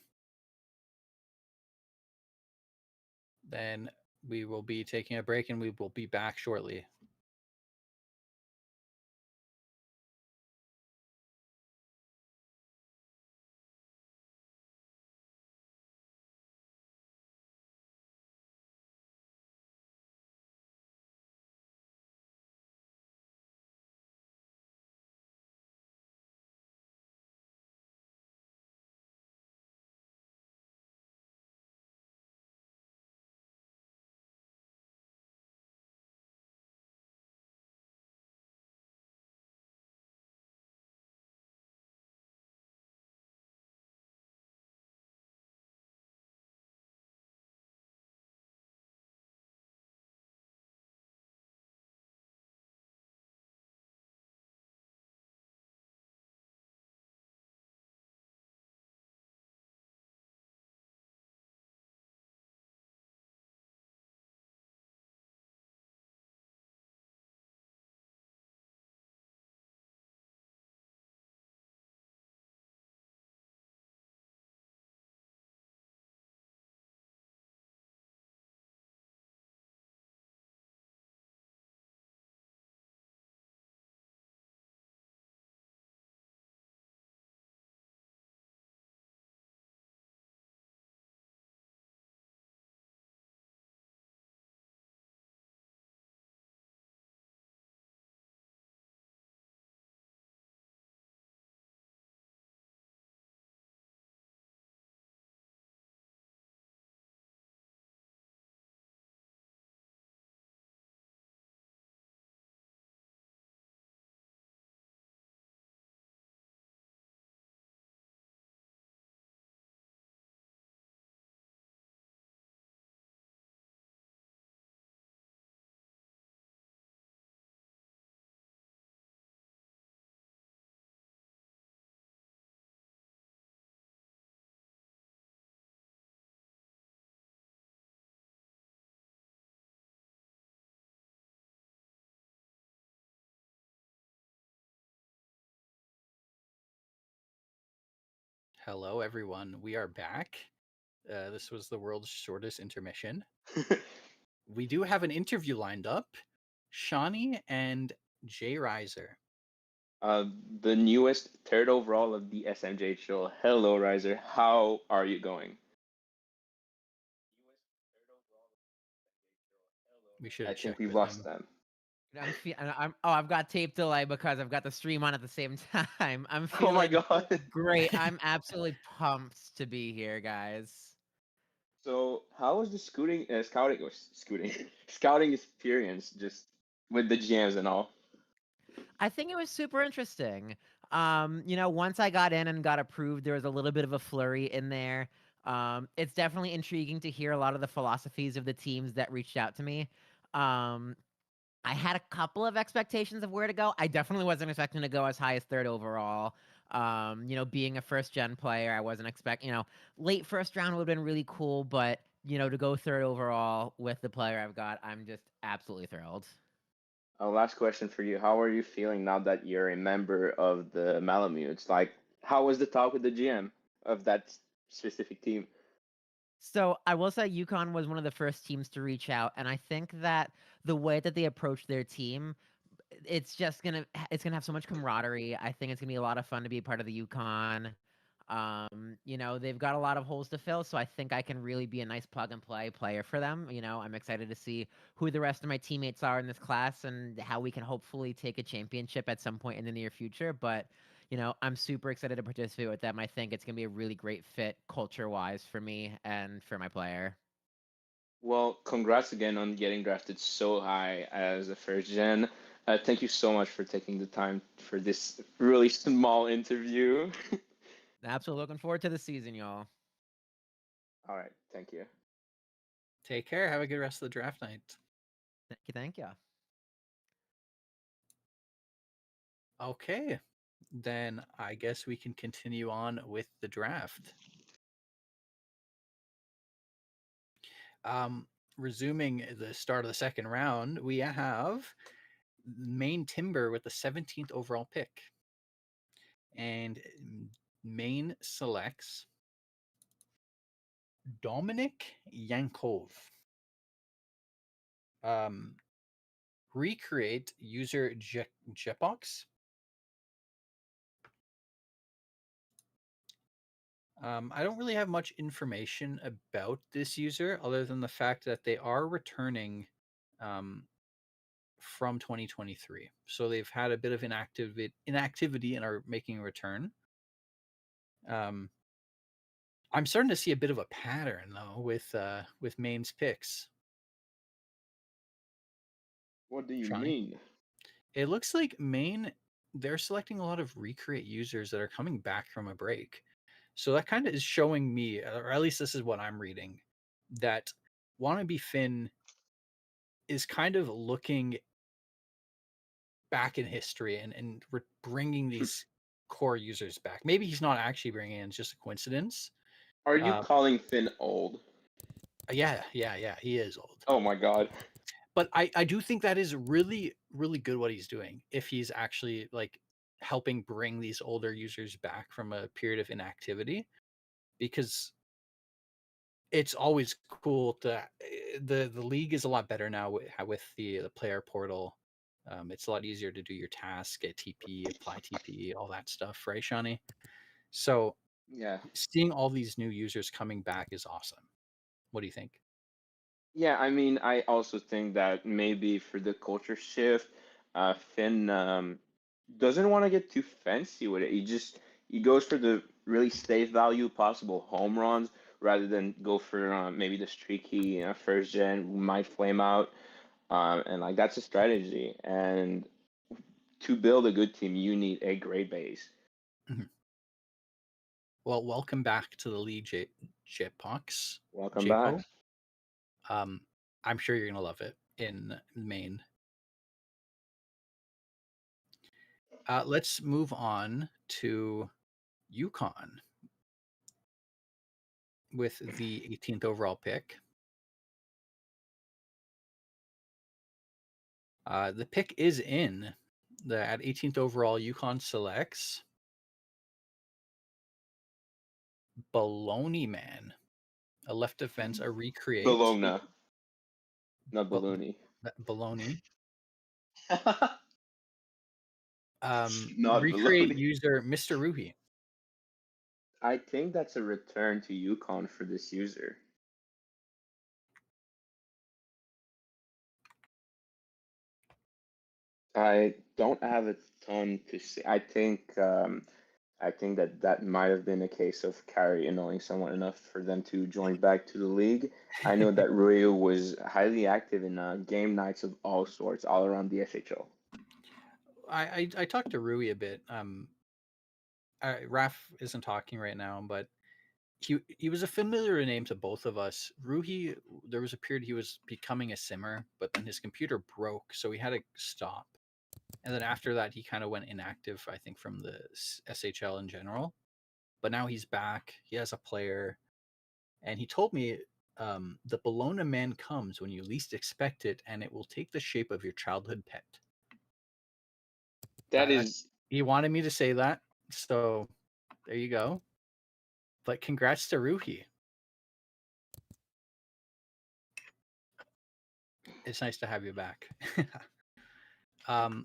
Then we will be taking a break and we will be back shortly. Hello, everyone. We are back. This was the world's shortest intermission. We do have an interview lined up. Shawnee and Jay Reiser. The newest third overall of the SMJHL. Hello, Riser. How are you going? We should I have think checked we've with lost him. them. I've got tape delay because I've got the stream on at the same time. I'm Oh my feeling God. great. I'm absolutely pumped to be here, guys. So how was the scouting experience just with the GMs and all? I think it was super interesting. Once I got in and got approved, there was a little bit of a flurry in there. It's definitely intriguing to hear a lot of the philosophies of the teams that reached out to me. Um, I had a couple of expectations of where to go. I definitely wasn't expecting to go as high as third overall. Being a first gen player, I wasn't expecting, late first round would have been really cool, but to go third overall with the player I've got, I'm just absolutely thrilled. Last question for you. How are you feeling now that you're a member of the Malamutes? Like, how was the talk with the GM of that specific team? So I will say UConn was one of the first teams to reach out, and I think that the way that they approached their team, it's gonna have so much camaraderie. I think it's gonna be a lot of fun to be a part of the UConn. They've got a lot of holes to fill, so I think I can really be a nice plug and play player for them. I'm excited to see who the rest of my teammates are in this class and how we can hopefully take a championship at some point in the near future. But I'm super excited to participate with them. I think it's gonna be a really great fit culture-wise for me and for my player. Well, congrats again on getting drafted so high as a first gen. Thank you so much for taking the time for this really small interview. Absolutely looking forward to the season, y'all. All right, thank you. Take care. Have a good rest of the draft night. Thank you, thank you. Okay, then I guess we can continue on with the draft. Resuming the start of the second round, we have Maine Timber with the 17th overall pick. And Maine selects Dominic Yankov. Recreate user Jetbox. I don't really have much information about this user other than the fact that they are returning from 2023. So they've had a bit of inactivity and are making a return. I'm starting to see a bit of a pattern though with Maine's picks. What do you Shawnee? mean? It looks like Maine, they're selecting a lot of recreate users that are coming back from a break. So that kind of is showing me, or at least this is what I'm reading, that Wannabe Finn is kind of looking back in history and bringing these core users back. Maybe he's not actually bringing in, it's just a coincidence. Are you calling Finn old? Yeah, he is old. Oh my God. But I do think that is really, really good what he's doing. If he's actually like helping bring these older users back from a period of inactivity, because it's always cool to the league is a lot better now with the player portal. It's a lot easier to do your task, get TP, apply TP, all that stuff, right, Shawnee? So Yeah. seeing all these new users coming back is awesome. What do you think? Yeah, I mean, I also think that maybe for the culture shift, Finn doesn't want to get too fancy with it. He goes for the really safe value possible home runs rather than go for maybe the streaky first gen who might flame out. And like that's a strategy. And to build a good team, you need a great base. Mhm. Well, welcome back to the league, Jetbox. Welcome back. JPO. I'm sure you're gonna love it in Maine. Let's move on to UConn with the 18th overall pick. The pick is in. At 18th overall, UConn selects Baloney Man, a left defense, a recreate. Bologna, not Ba- baloney. Baloney. Not Recreate baloney. user Mr. Ruhi. I think that's a return to Yukon for this user. I don't have a ton to say. I think that that might have been a case of Carrie annoying someone enough for them to join back to the league. I know that Ryu was highly active in game nights of all sorts all around the SHL. I talked to Rui a bit. Raf isn't talking right now, but he was a familiar name to both of us. Rui, there was a period he was becoming a simmer, but then his computer broke, so he had to stop. And then after that, he kind of went inactive, I think, from the SHL in general. But now he's back. He has a player, and he told me the Bologna man comes when you least expect it, and it will take the shape of your childhood pet. That That is he wanted me to say that, so there you go. But congrats to Ruhi. It's nice to have you back.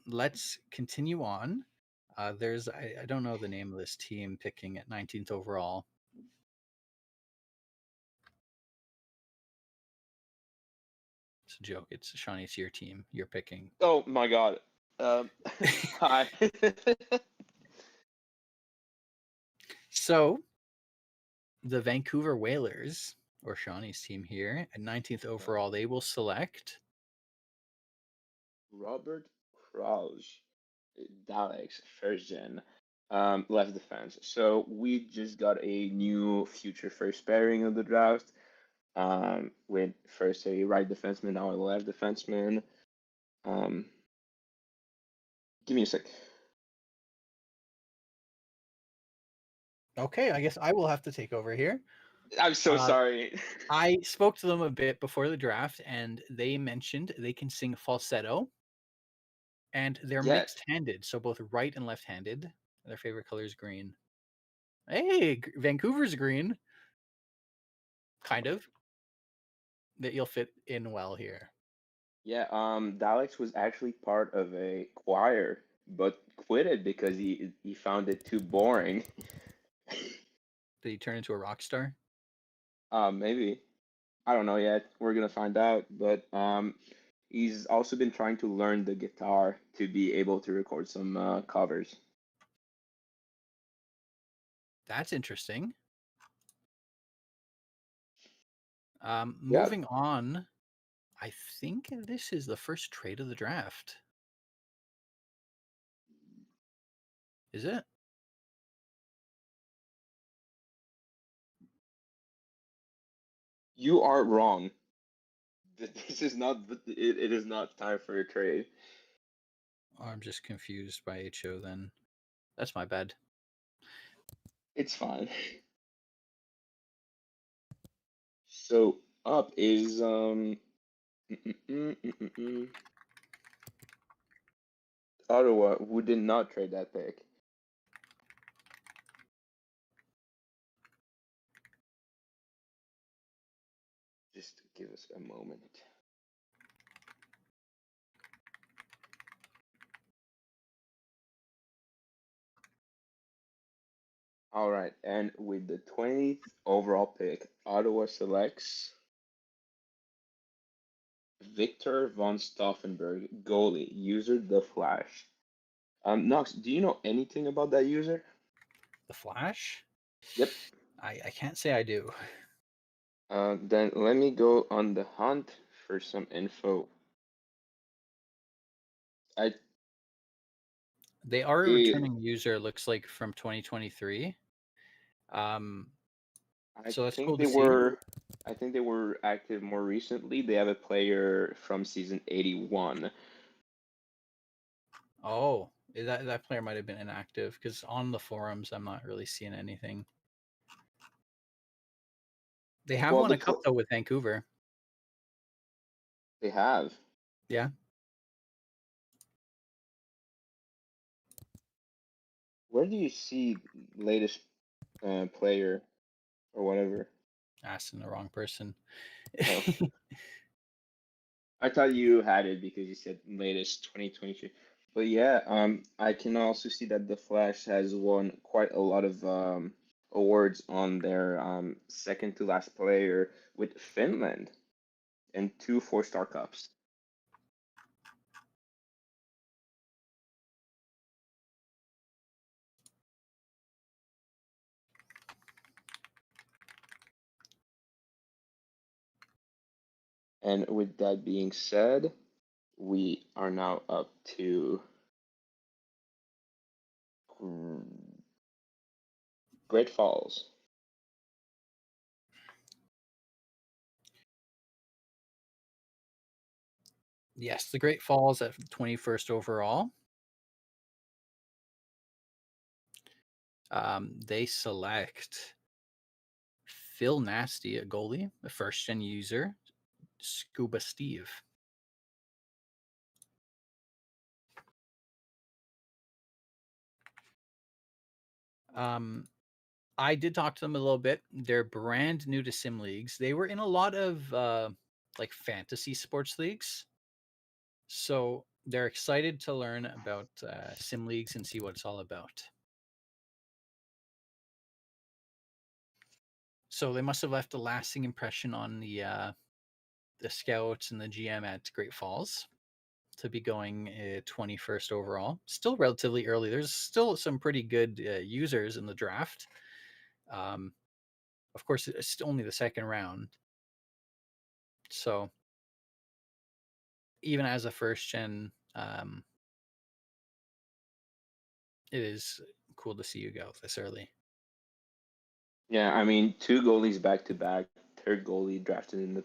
Let's continue on. There's I don't know the name of this team picking at 19th overall. It's a joke. It's Shawnee. It's your team. You're picking. oh my god. Hi. So the Vancouver Whalers, or Shawnee's team here, at 19th overall, they will select Robert Krause, Daleks, first gen, left defense. So we just got a new future first pairing of the draft. With first a right defenseman, now a left defenseman. Um, give me a sec. Okay, I guess I will have to take over here. I'm so sorry. I spoke to them a bit before the draft, and they mentioned they can sing falsetto, and they're Yeah, mixed-handed, so both right and left-handed. Their favorite color is green. Hey, Vancouver's green, kind of. That you'll fit in well here. yeah. Daleks was actually part of a choir, but quit it because he found it too boring. Did he turn into a rock star? Maybe. I don't know yet. We're gonna find out. But he's also been trying to learn the guitar to be able to record some covers. That's interesting. Yeah, Moving on, I think this is the first trade of the draft. Is it? you are wrong. This is not. It is not time for a trade. Oh, I'm just confused by HO then. That's my bad. It's fine. So up is mm, mm, mm, mm, mm. Ottawa, who did not trade that pick. Just give us a moment. All right, and with the 20th overall pick, Ottawa selects Victor von Stauffenberg, goalie, user The Flash. Knox, do you know anything about that user? The Flash? Yep. I can't say I do. Then let me go on the hunt for some info. I They are a eh, returning user, looks like from 2023. Um, I so that's think cool to they see. were I think they were active more recently. They have a player from season 81. Oh, that player might have been inactive because on the forums I'm not really seeing anything. They have Well, won a cup though with Vancouver. they have. Yeah. Where do you see latest player or whatever? Asking the wrong person. Oh, I thought you had it because you said latest 2023. But yeah, I can also see that the Flash has won quite a lot of awards on their second to last player with Finland and two four-star cups. And with that being said, we are now up to Great Falls. Yes, the Great Falls at 21st overall. They select Phil Nasty, a goalie, a first-gen user, Scuba Steve. I did talk to them a little bit. They're brand new to sim leagues. They were in a lot of like fantasy sports leagues, so they're excited to learn about sim leagues and see what it's all about. So they must have left a lasting impression on the scouts and the GM at Great Falls to be going 21st overall. Still relatively early. There's still some pretty good users in the draft. Of course, it's only the second round. So even as a first gen, it is cool to see you go this early. Yeah, I mean, two goalies back to back, third goalie drafted in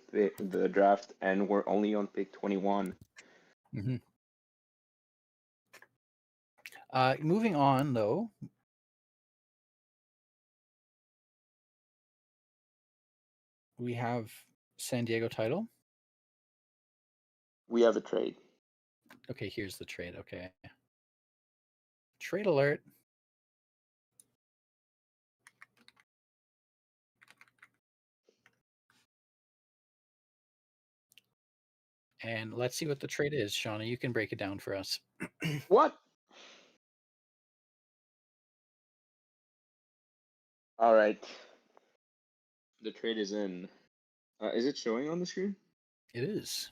the draft, and we're only on pick 21. Mm-hmm. Moving on, though, we have San Diego title. We have a trade. Okay, here's the trade. Okay. Trade alert. And let's see what the trade is. Shauna, you can break it down for us. What? All right. The trade is in. Is it showing on the screen? It is.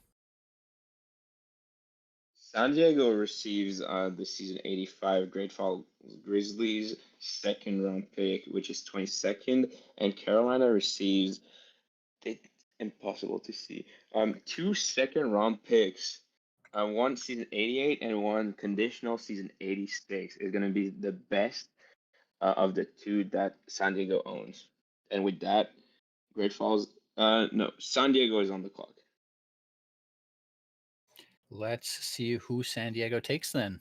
San Diego receives the season 85 Great Falls Grizzlies second round pick, which is 22nd, and Carolina receives, it's impossible to see, two second round picks, one season 88 and one conditional season 86 is going to be the best of the two that San Diego owns. And with that, Great Falls, no, San Diego is on the clock. Let's see who San Diego takes then.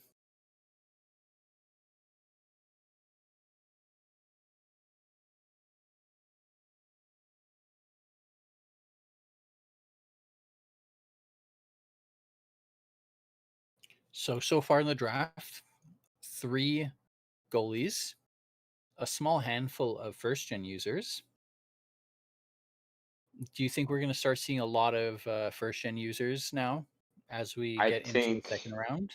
So far in the draft, 3 goalies, a small handful of first gen users. Do you think we're going to start seeing a lot of first gen users now as we I get into the think, second round?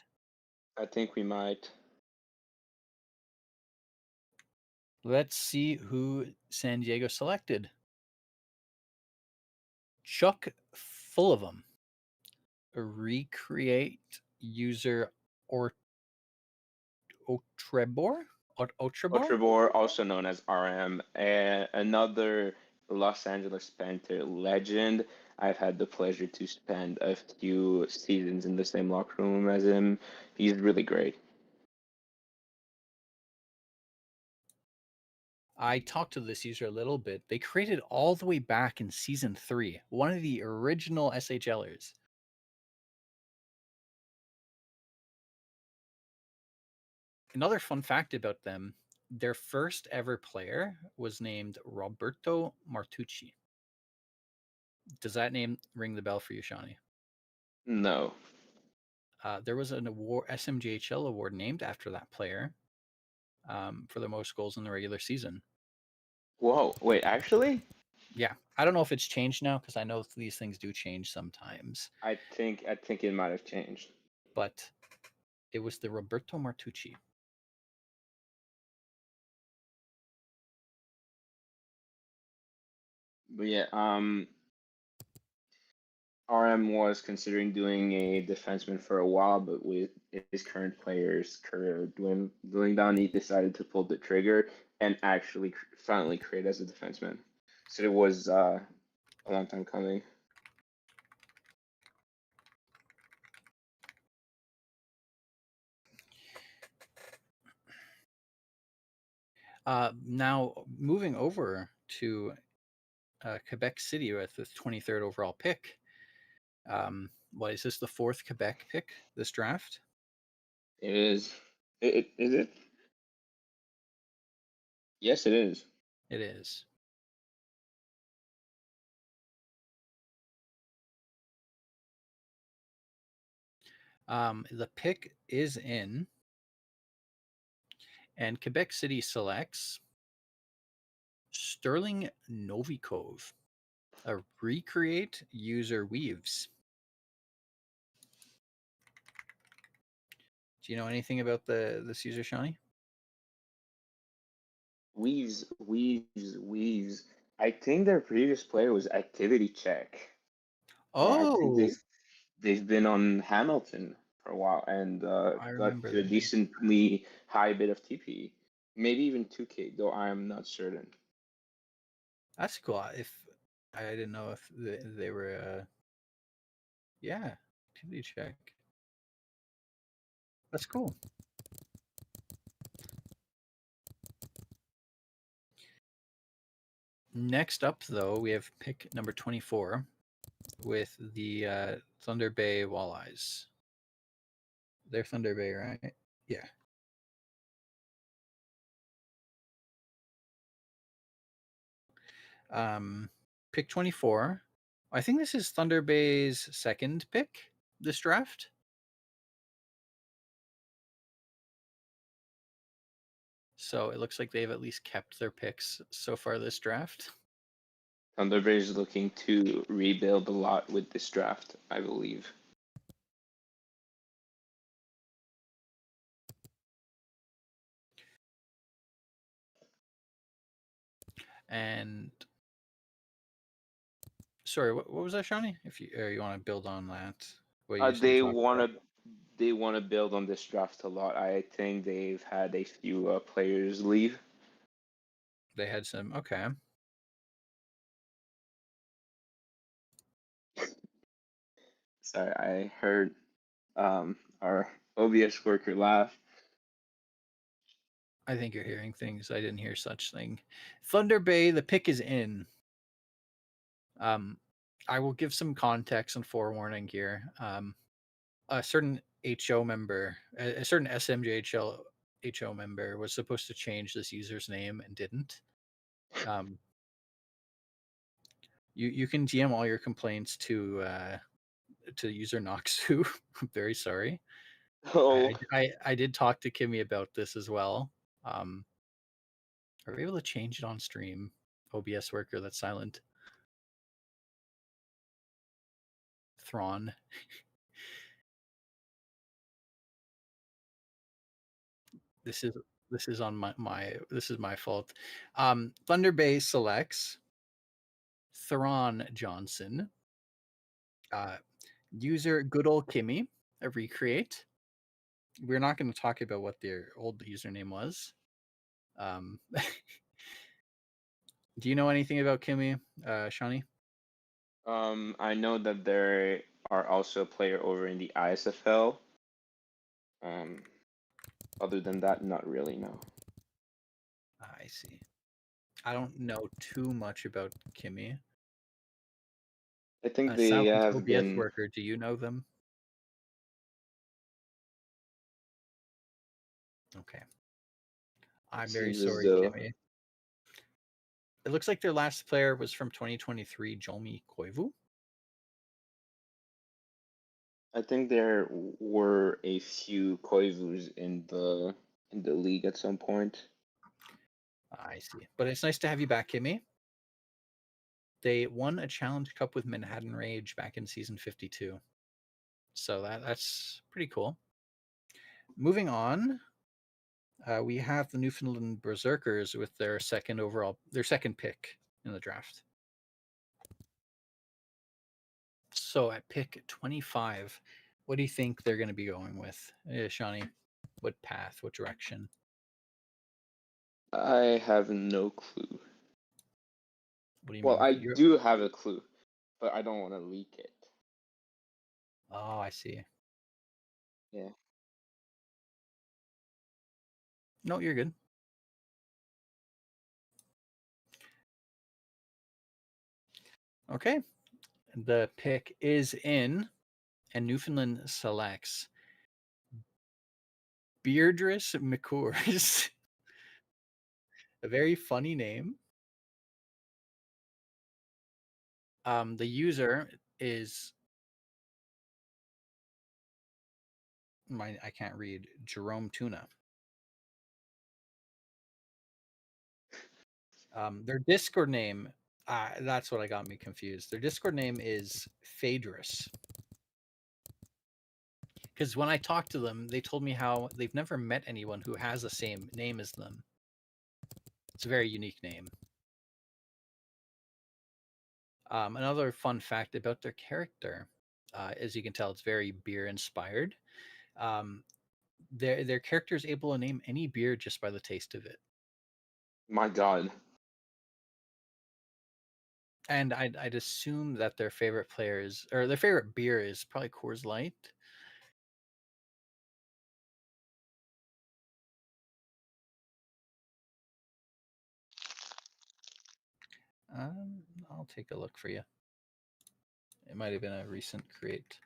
I think we might. Let's see who San Diego selected. Chuck Full of them. Recreate user or Otrebor? Otribor, also known as RM, and another Los Angeles Panther legend. I've had the pleasure to spend a few seasons in the same locker room as him. He's really great. I talked to this user a little bit. They created all the way back in season 3, one of the original SHLers. Another fun fact about them, their first ever player was named Roberto Martucci. Does that name ring the bell for you, Shawnee? No. There was an award, SMJHL award named after that player for the most goals in the regular season. Whoa, wait, actually? Yeah, I don't know if it's changed now because I know these things do change sometimes. I think it might have changed. But it was the Roberto Martucci. But yeah, RM was considering doing a defenseman for a while, but with his current player's career dwindling down, he decided to pull the trigger and actually finally create as a defenseman. So it was a long time coming. Now moving over to Quebec City with the 23rd overall pick. What is this? The fourth Quebec pick this draft? It is. Is it? Yes, it is. It is. The pick is in, and Quebec City selects Sterling Novikov, a recreate user weaves. Do you know anything about this user, Shawnee? Weaves. I think their previous player was Activity Check. I think Oh, they've been on Hamilton for a while and I got remember to a their name. decently high bit of TP, maybe even 2K, though I'm not certain. That's cool. If I didn't know if they were, yeah, activity check. That's cool. Next up, though, we have pick number 24 with the Thunder Bay Walleyes. They're Thunder Bay, right? Yeah. Pick 24. I think this is Thunder Bay's second pick this draft. So it looks like they've at least kept their picks so far this draft. Thunderbird is looking to rebuild a lot with this draft, I believe. And sorry, what was that, Shawnee? If you want to build on that, what you They talked about. want to build on this draft a lot. I think they've had a few players leave. They had some. Okay. Sorry, I heard our OBS worker laugh. I think you're hearing things. I didn't hear such thing. Thunder Bay, the pick is in. I will give some context and forewarning here. A certain HO member, a certain SMJHL HO member was supposed to change this user's name and didn't. You can DM all your complaints to user Noxu. I'm very sorry. Oh, I did talk to Kimmy about this as well. Are we able to change it on stream? OBS worker that's silent. Thrawn. This is on my this is my fault. Thunder Bay selects Thrawn Johnson. User good old Kimmy, a recreate. We're not going to talk about what their old username was. Do you know anything about Kimmy, Shawnee? I know that there are also a player over in the ISFL. Other than that, not really, no. I see. I don't know too much about Kimmy. I think they Silent have OBS been. worker, do you know them? Okay. It I'm very seems as sorry, though Kimmy. It looks like their last player was from 2023, Jomi Koivu. I think there were a few Koivus in the league at some point. I see. But it's nice to have you back, Kimmy. They won a Challenge Cup with Manhattan Rage back in season 52. So that's pretty cool. Moving on, we have the Newfoundland Berserkers with their second pick in the draft. So at pick 25, what do you think they're going to be going with, Shawnee? What path? What direction? I have no clue. What do you Well, mean? I do have a clue, but I don't want to leak it. Oh, I see. Yeah. No, you're good. Okay. The pick is in, and Newfoundland selects Beardress McCours. A very funny name. The user is I can't read, Jerome Tuna. Their Discord name, that's what got me confused. Their Discord name is Phaedrus. Because when I talked to them, they told me how they've never met anyone who has the same name as them. It's a very unique name. Another fun fact about their character, as you can tell, it's very beer inspired. Their character is able to name any beer just by the taste of it. My God. And I'd assume that their favorite players or their favorite beer is probably Coors Light. I'll take a look for you. It might have been a recent create.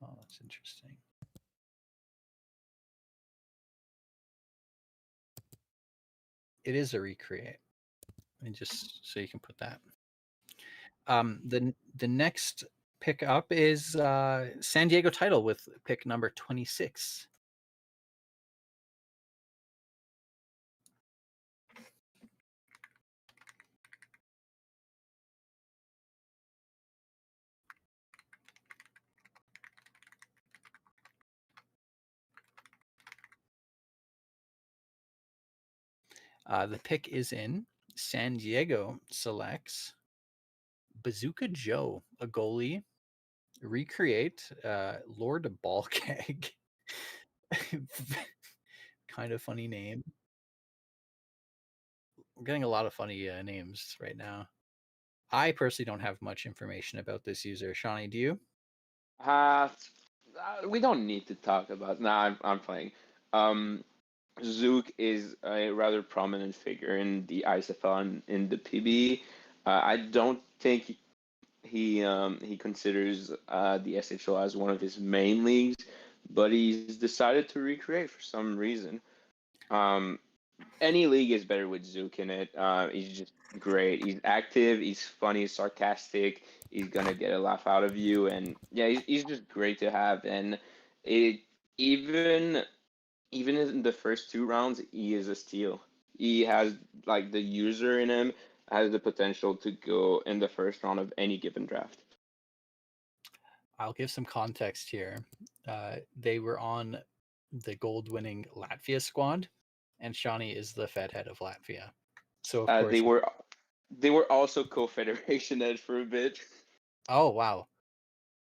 Oh, that's interesting. It is a recreate. And just so you can put that. The next pick up is San Diego Title with pick number 26. The pick is in. San Diego selects Bazooka Joe, a goalie. Recreate Lord Ballkeg. Kind of funny name. We're getting a lot of funny names right now. I personally don't have much information about this user. Shawnee, do you? We don't need to talk about. Nah, I'm playing. Zook is a rather prominent figure in the ISFL in the PB. I don't think he considers the SHL as one of his main leagues, but he's decided to recreate for some reason. Any league is better with Zook in it. He's just great. He's active. He's funny. Sarcastic. He's gonna get a laugh out of you, and yeah, he's just great to have. And it even in the first two rounds, he is a steal. He has like the user in him has the potential to go in the first round of any given draft. I'll give some context here. They were on the gold-winning Latvia squad, and Shawnee is the Fed head of Latvia. So of course, They were also co-federation ed for a bit. Oh wow!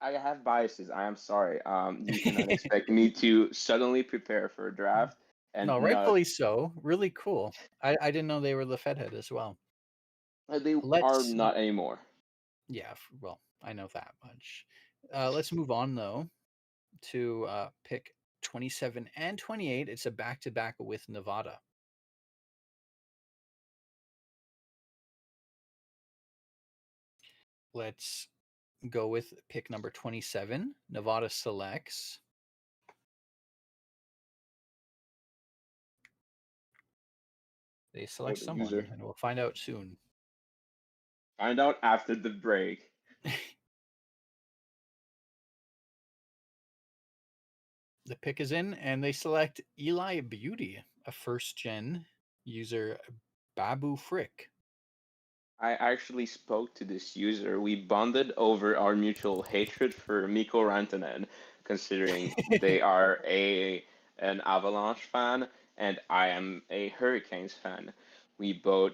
I have biases. I am sorry. You cannot expect me to suddenly prepare for a draft and No, not. rightfully so. Really cool. I didn't know they were the Fed head as well. They are Let's not anymore. Yeah, well, I know that much. Let's move on though to pick 27 and 28. It's a back-to-back with Nevada. Let's go with pick number 27. Nevada selects they select The someone, user. and we'll find out soon. Find out after the break. The pick is in, and they select Eli Beauty, a first-gen user, Babu Frick. I actually spoke to this user. We bonded over our mutual hatred for Mikko Rantanen, considering they are an Avalanche fan and I am a Hurricanes fan. We both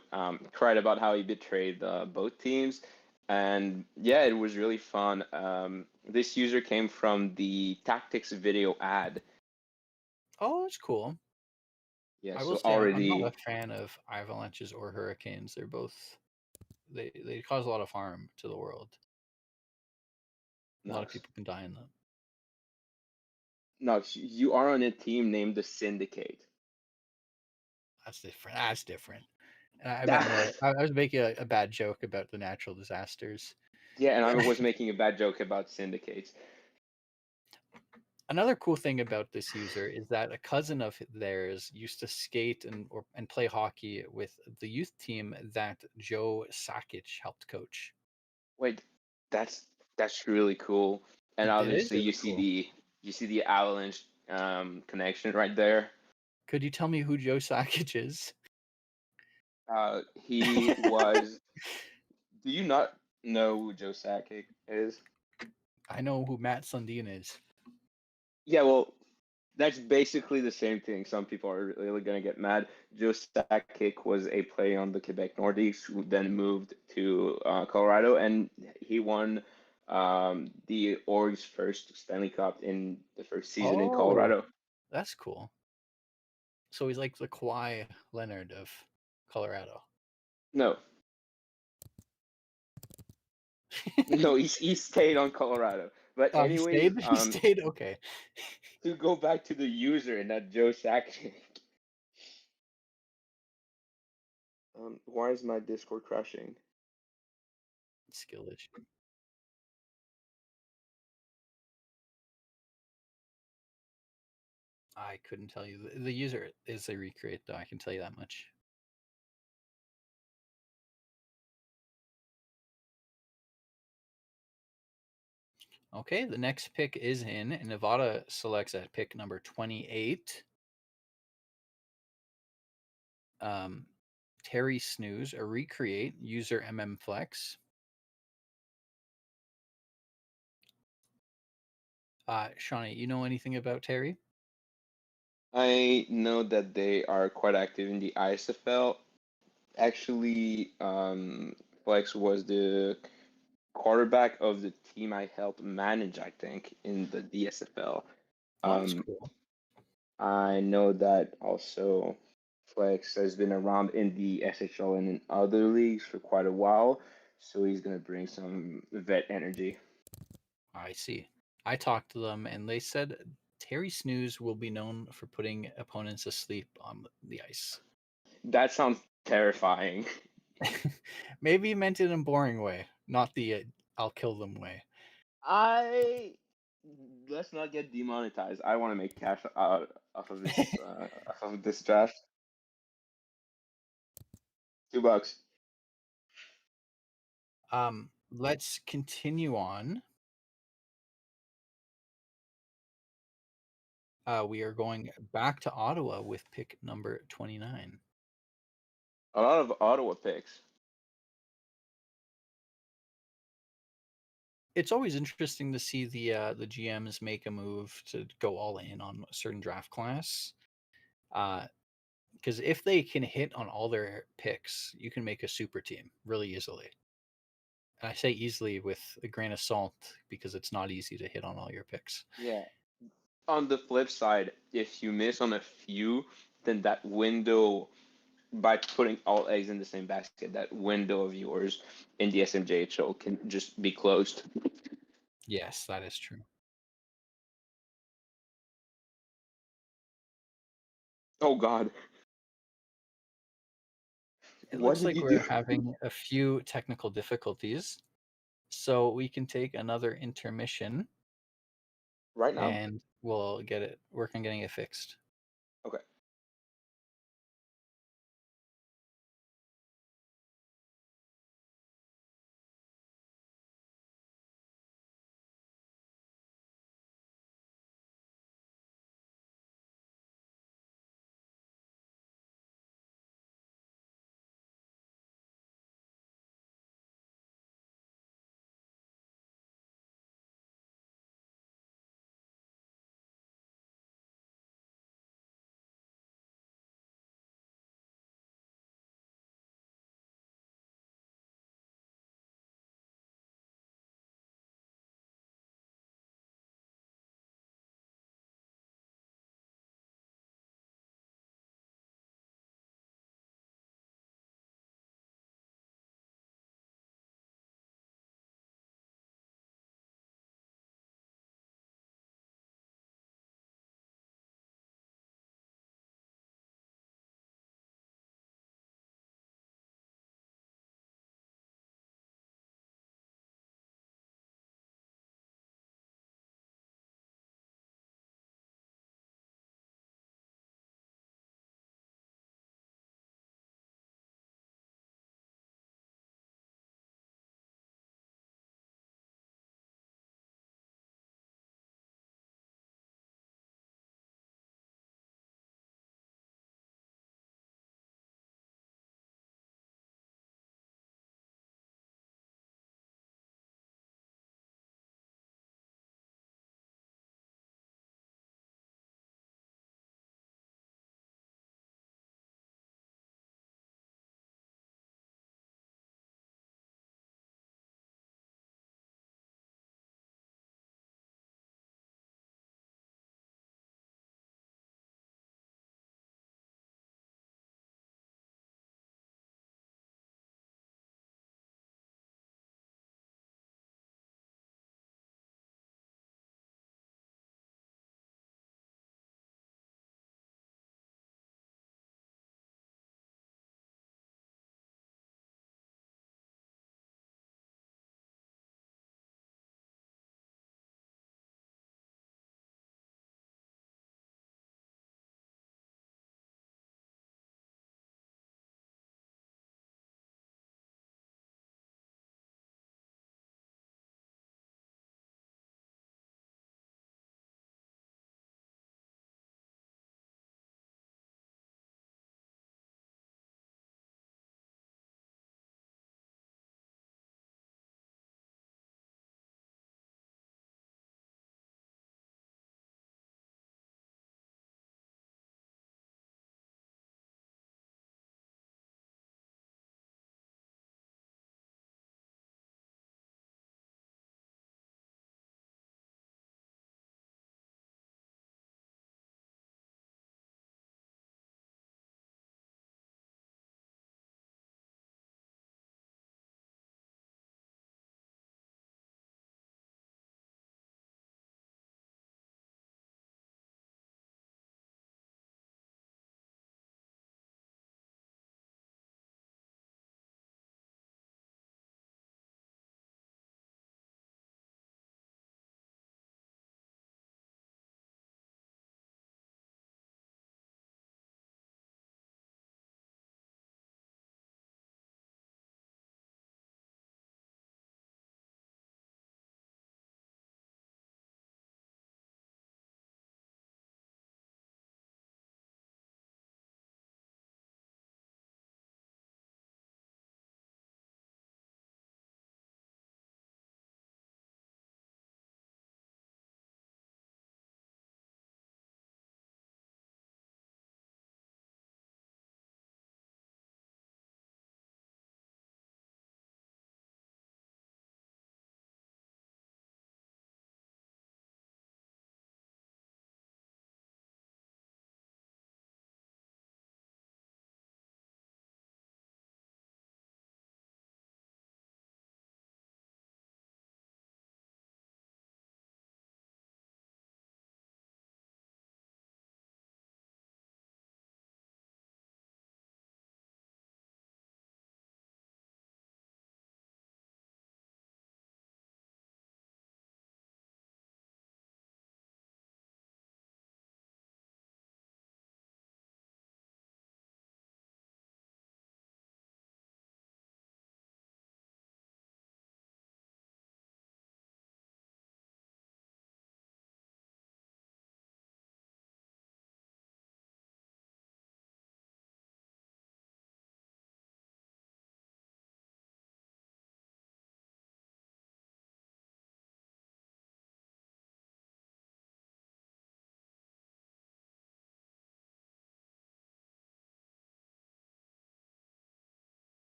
cried about how he betrayed both teams, and yeah, it was really fun. This user came from the Tactics video ad. Oh, that's cool. Yeah, I will so say I'm not a already fan of avalanches or hurricanes. They're both they cause a lot of harm to the world. A lot of nice. people can die in them. No, you are on a team named the Syndicate. That's different. That's different. I meant more. That, I was making a bad joke about the natural disasters. yeah, and I was making a bad joke about syndicates. Another cool thing about this user is that a cousin of theirs used to skate and play hockey with the youth team that Joe Sakic helped coach. Wait, that's that's really cool. And It is obviously, really cool. you see the Avalanche connection right there. Could you tell me who Joe Sakic is? He was. Do you not know who Joe Sakic is? I know who Matt Sundin is. Yeah, well, that's basically the same thing. Some people are really gonna get mad. Joe Sakic was a player on the Quebec Nordiques who then moved to Colorado, and he won the Org's first Stanley Cup in the first season in Oh, Colorado. that's cool. So he's like the Kawhi Leonard of Colorado. No, no, he stayed on Colorado. But Oh, he anyways, stayed. He stayed. Okay. to go back to the user and that Joe Sakic. Why is my Discord crashing? Skill issue. I couldn't tell you. The user is a recreate, though. I can tell you that much. Okay, the next pick is in. And Nevada selects at pick number 28. Terry Snooze, a recreate, user MMFlex. Shawnee, you know anything about Terry? I know that they are quite active in the ISFL. Actually, Flex was the quarterback of the team I helped manage, I think, in the DSFL. Oh, that's Um, cool. I know that also Flex has been around in the SHL and in other leagues for quite a while, so he's gonna bring some vet energy. I see. I talked to them, and they said Terry Snooze will be known for putting opponents asleep on the ice. That sounds terrifying. Maybe he meant it in a boring way, not the I'll kill them way. I Let's not get demonetized. I want to make cash off of this draft. $2. Let's continue on. We are going back to Ottawa with pick number 29. A lot of Ottawa picks. It's always interesting to see the GMs make a move to go all in on a certain draft class. Because if they can hit on all their picks, you can make a super team really easily. And I say easily with a grain of salt because it's not easy to hit on all your picks. Yeah. On the flip side, if you miss on a few, then that window, by putting all eggs in the same basket, that window of yours in the SMJHL can just be closed. Yes, that is true. Oh God. It What looks did like you do? we're having a few technical difficulties. So we can take another intermission Right now? and we'll work on getting it fixed. Okay.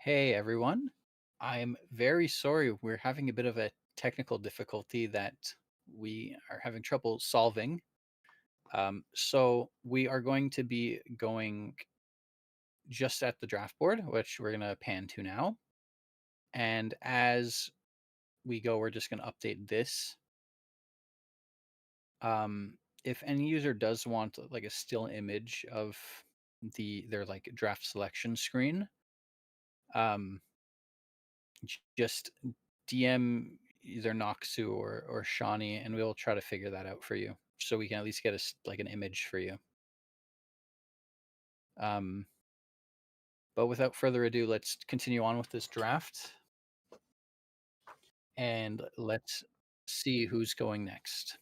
Hey everyone. I'm very sorry we're having a bit of a technical difficulty that we are having trouble solving. So we are going to be going just at the draft board, which we're going to pan to now. And as we go, we're just going to update this. If any user does want like a still image of their like draft selection screen, um, just DM either Noxu or Shawnee, and we'll try to figure that out for you, so we can at least get like an image for you. But without further ado, let's continue on with this draft, and let's see who's going next.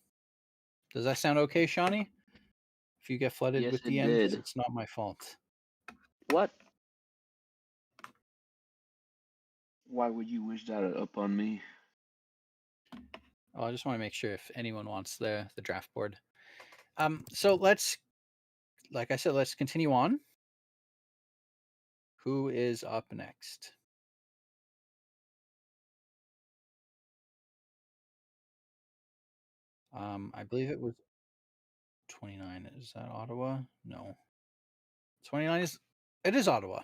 Does that sound okay, Shawnee? If you get flooded Yes, with it DMs, did. it's not my fault. What? Why would you wish that upon me? Oh, I just want to make sure if anyone wants the draft board. So let's, like I said, let's continue on. Who is up next? I believe it was 29. Is that Ottawa? No. 29 is, it is Ottawa.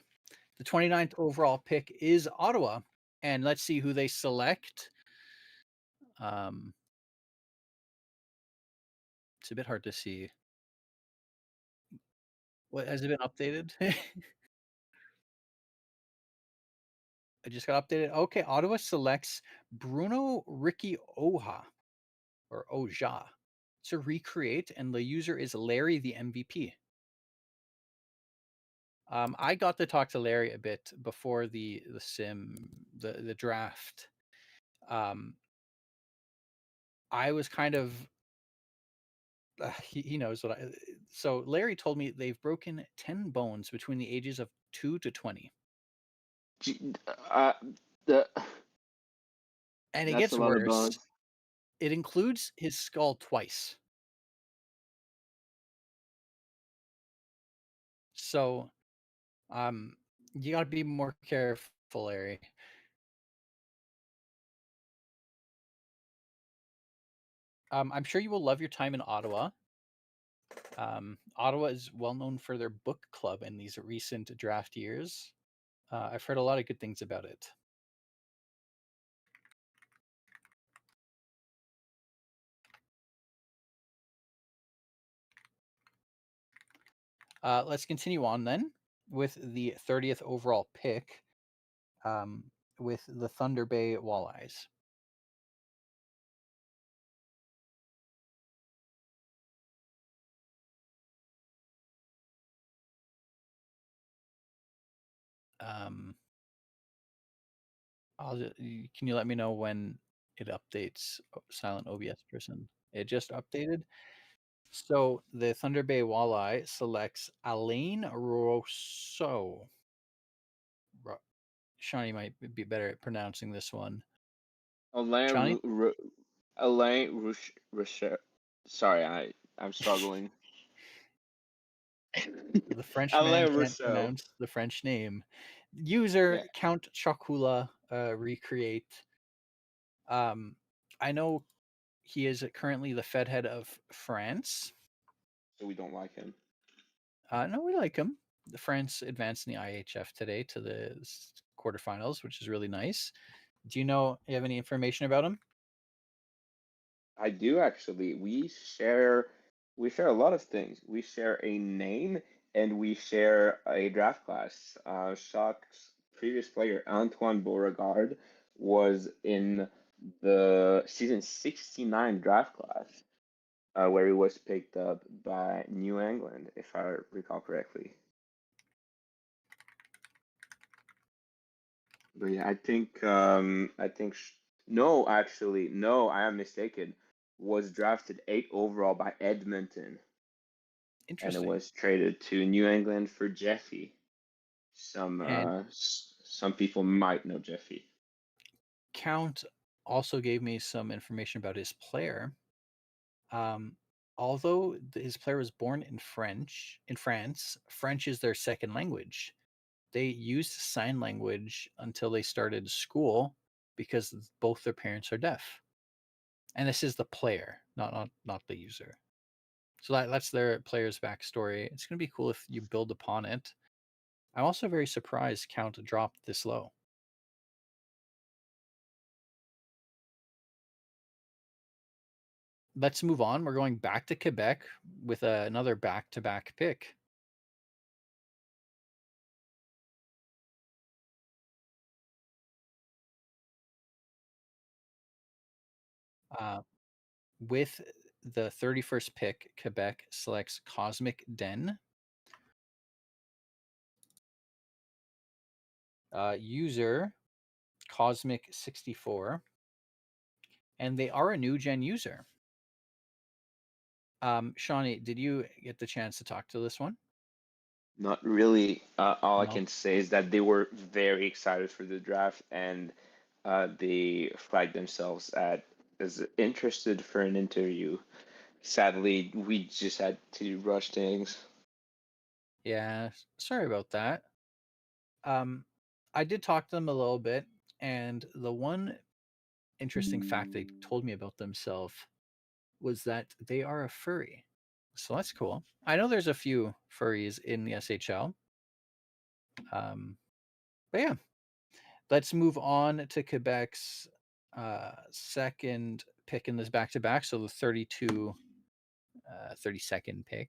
The 29th overall pick is Ottawa. And let's see who they select. It's a bit hard to see. What has it been updated? I just got updated. Okay, Ottawa selects Bruno Ricky Oja or Oja to recreate, and the user is Larry the MVP. I got to talk to Larry a bit before the draft. I was kind of he knows what I. So Larry told me they've broken 10 bones between the ages of 2 to 20, Uh, the, and it that's a gets lot of worse. bones. It includes his skull twice. So, you got to be more careful, Larry. I'm sure you will love your time in Ottawa. Ottawa is well known for their book club in these recent draft years. I've heard a lot of good things about it. Let's continue on then with the 30th overall pick, with the Thunder Bay Walleyes. Can you let me know when it updates? Silent OBS person. It just updated. So the Thunder Bay Walleye selects Alain Rousseau. Shawnee might be better at pronouncing this one. Shawnee? Alain Rocher. Sorry, I'm struggling. The Frenchman Alain can't Rousseau. pronounce the French name. User Yeah. Count Chocula recreate. I know he is currently the Fed head of France. So we don't like him. No, we like him. The France advanced in the IHF today to the quarterfinals, which is really nice. Do you have any information about him? I do actually. We share a lot of things. We share a name and we share a draft class. Shock's previous player, Antoine Beauregard, was in the season 69 draft class, where he was picked up by New England, if I recall correctly. But yeah, no, actually, no, I am mistaken. Was drafted 8 overall by Edmonton, and it Interesting. was traded to New England for Jeffy. And Some people might know Jeffy. Count also gave me some information about his player. Although his player was born in France, French is their second language. they used sign language until they started school because both their parents are deaf. And this is the player, not the user. So that's their player's backstory. It's going to be cool if you build upon it. I'm also very surprised count dropped this low. Let's move on. We're going back to Quebec with another back-to-back pick. With the 31st pick, Quebec selects Cosmic Den. User Cosmic64. And they are a new gen user. Shawnee, did you get the chance to talk to this one? Not really. All I No. can say is that they were very excited for the draft, and they flagged themselves as interested for an interview. Sadly, we just had to rush things. Yeah, sorry about that. I did talk to them a little bit, and the one interesting fact they told me about themselves was that they are a furry. So that's cool. I know there's a few furries in the SHL. But yeah, let's move on to Quebec's second pick in this back-to-back. So the 32nd pick.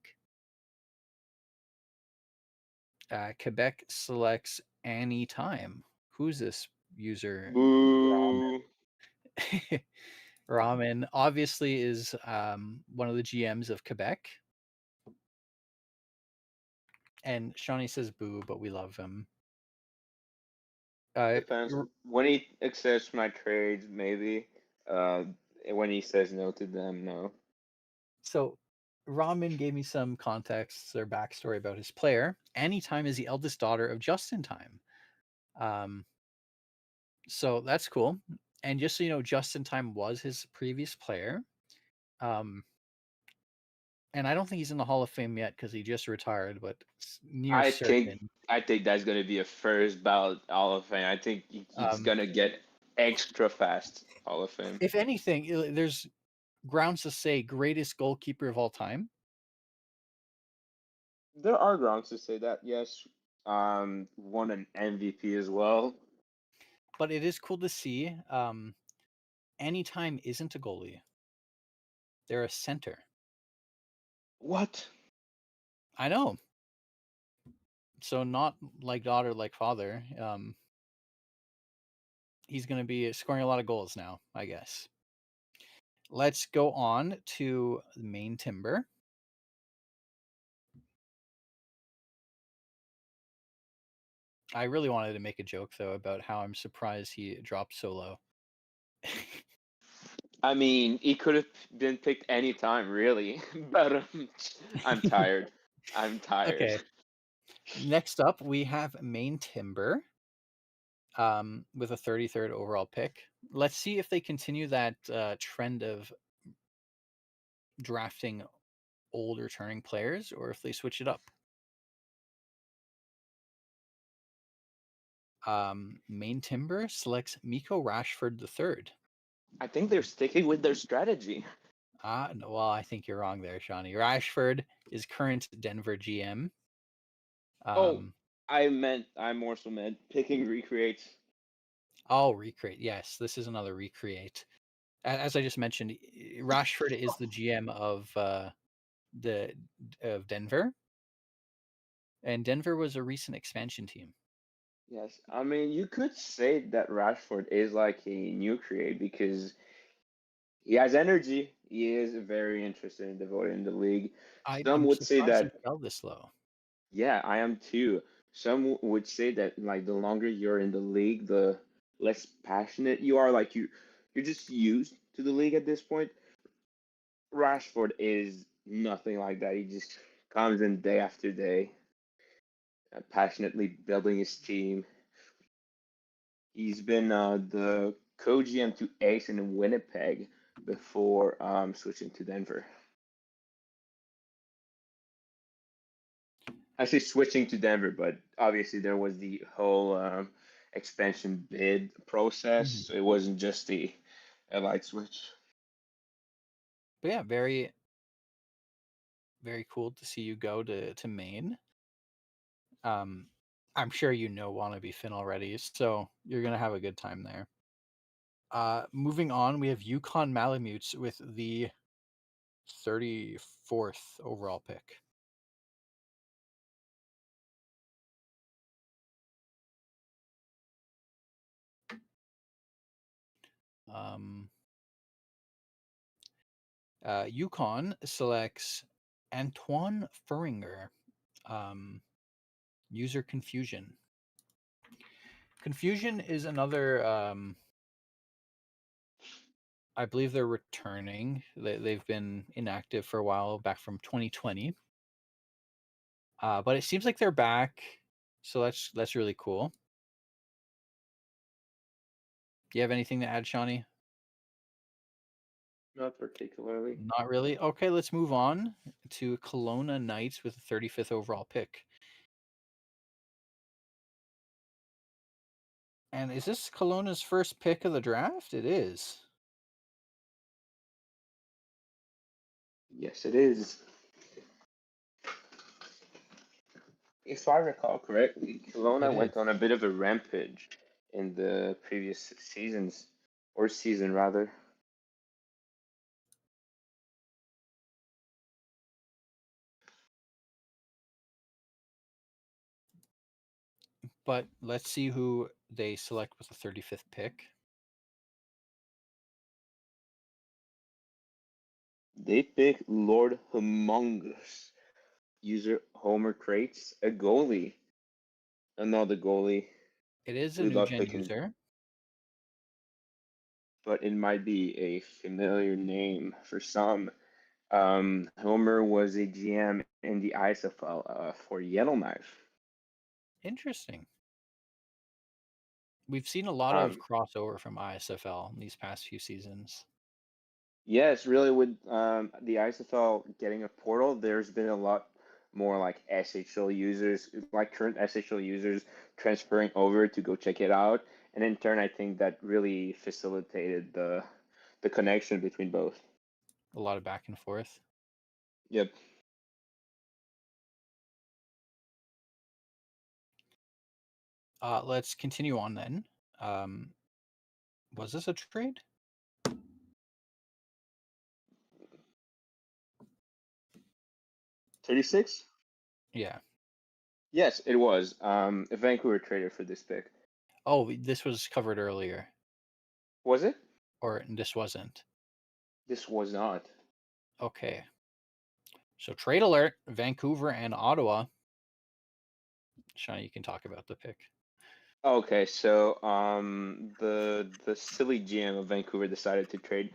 Quebec selects Anytime. Who's this user? Boo! Ramen obviously is one of the GMs of Quebec. And Shawnee says boo, but we love him. Depends. When he accepts my trades, maybe. When he says no to them, no. So Ramen gave me some context or backstory about his player. Anytime is the eldest daughter of Justin Time. So that's cool. And just so you know, Justin Time was his previous player. And I don't think he's in the Hall of Fame yet because he just retired, but it's near I think certain. I think that's gonna be a first ballot Hall of Fame. I think he's gonna get extra fast Hall of Fame. If anything, there's grounds to say greatest goalkeeper of all time. There are grounds to say that, yes. Won an MVP as well. But it is cool to see. Anytime isn't a goalie. They're a center. What? I know. So not like daughter, like father. He's going to be scoring a lot of goals now, I guess. Let's go on to the main timber. I really wanted to make a joke though about how I'm surprised he dropped so low. I mean, he could have been picked any time, really. But I'm tired. I'm tired. Okay. Next up, we have main timber with a 33rd overall pick. Let's see if they continue that trend of drafting old returning players or if they switch it up. Main timber selects Miko Rashford III. I think they're sticking with their strategy. No, well, I think you're wrong there, Shawnee. Rashford is current Denver GM. I'm also meant picking recreates. Oh, recreate. Yes, this is another recreate. As I just mentioned, Rashford is the GM of Denver, and Denver was a recent expansion team. Yes, I mean you could say that Rashford is like a new create because he has energy. He is very interested in devoting the league. Some I'm would say surprised he that, fell this low. yeah, I am too. Some would say that like the longer you're in the league, the less passionate you are. Like you're just used to the league at this point. Rashford is nothing like that. He just comes in day after day, passionately building his team. He's been the co-GM to Ace in Winnipeg before switching to Denver. actually switching to Denver, but obviously there was the whole expansion bid process, Mhm. so it wasn't just a light switch. But yeah, very, very cool to see you go to Maine. I'm sure you know Wannabe Finn already, so you're gonna have a good time there. Moving on, we have Yukon Malamutes with the 34th overall pick. Yukon selects Antoine Furinger. User Confusion. Confusion is another. I believe they're returning. They've been inactive for a while, back from 2020. But it seems like they're back, so that's really cool. Do you have anything to add, Shawnee? Not particularly. Not really. Okay, let's move on to Kelowna Knights with the 35th overall pick. And is this Kelowna's first pick of the draft? It is. Yes, it is. If I recall correctly, It Kelowna is. went on a bit of a rampage in the previous seasons, or season rather. But let's see who they select with the 35th pick. They picked Lord Humongous, user Homer Crates, a goalie. Another goalie. It is a We new love gen picking, user. but it might be a familiar name for some. Homer was a GM in the ISFL for Yellowknife. Interesting. We've seen a lot of Um, crossover from ISFL in these past few seasons. yes, really, with the ISFL getting a portal, there's been a lot more like SHL users, like current SHL users, transferring over to go check it out, and in turn, I think that really facilitated the connection between both. A lot of back and forth. Yep. Let's continue on then. Was this a trade? 36? Yeah. Yes, it was. Vancouver traded for this pick. Oh, this was covered earlier, Was it? or this wasn't. This was not. Okay. So trade alert: Vancouver and Ottawa. Shawnee, you can talk about the pick. Okay, so the silly GM of Vancouver decided to trade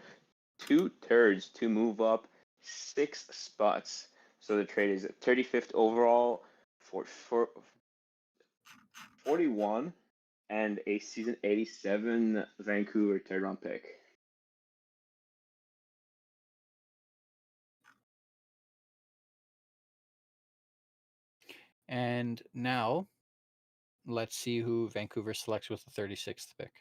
2/3 to move up 6 spots. So the trade is at 35th overall for 41 and a season 87 Vancouver third round pick. And now, let's see who Vancouver selects with the 36th pick.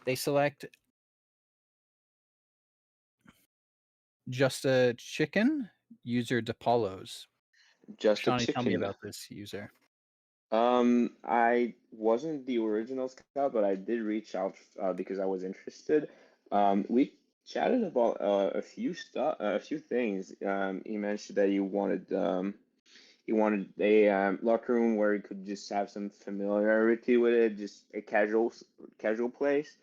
They select Just a Chicken, user DePaulo's. Just a Shawnee, tell me chicken. about this user. I wasn't the original scout, but I did reach out because I was interested. We chatted about a few things. He mentioned that he wanted a locker room where he could just have some familiarity with it, just a casual place.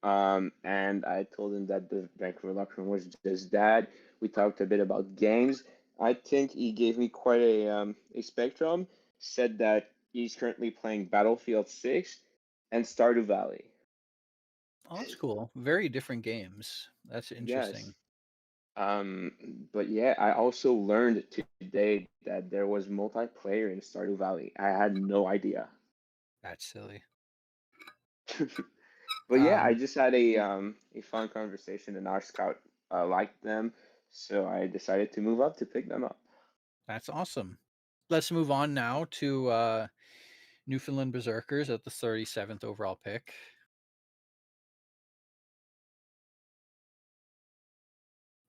And I told him that the Vancouver locker room was just that. We talked a bit about games. I think he gave me quite a spectrum. Said that he's currently playing Battlefield 6 and Stardew Valley. Oh, that's cool. Very different games. That's Yes. interesting. Um, but yeah, I also learned today that there was multiplayer in Stardew Valley. I had no idea. That's silly. But yeah, I Um, just had a fun conversation, and our scout liked them. So I decided to move up to pick them up. That's awesome. Let's move on now to Newfoundland Berserkers at the 37th overall pick.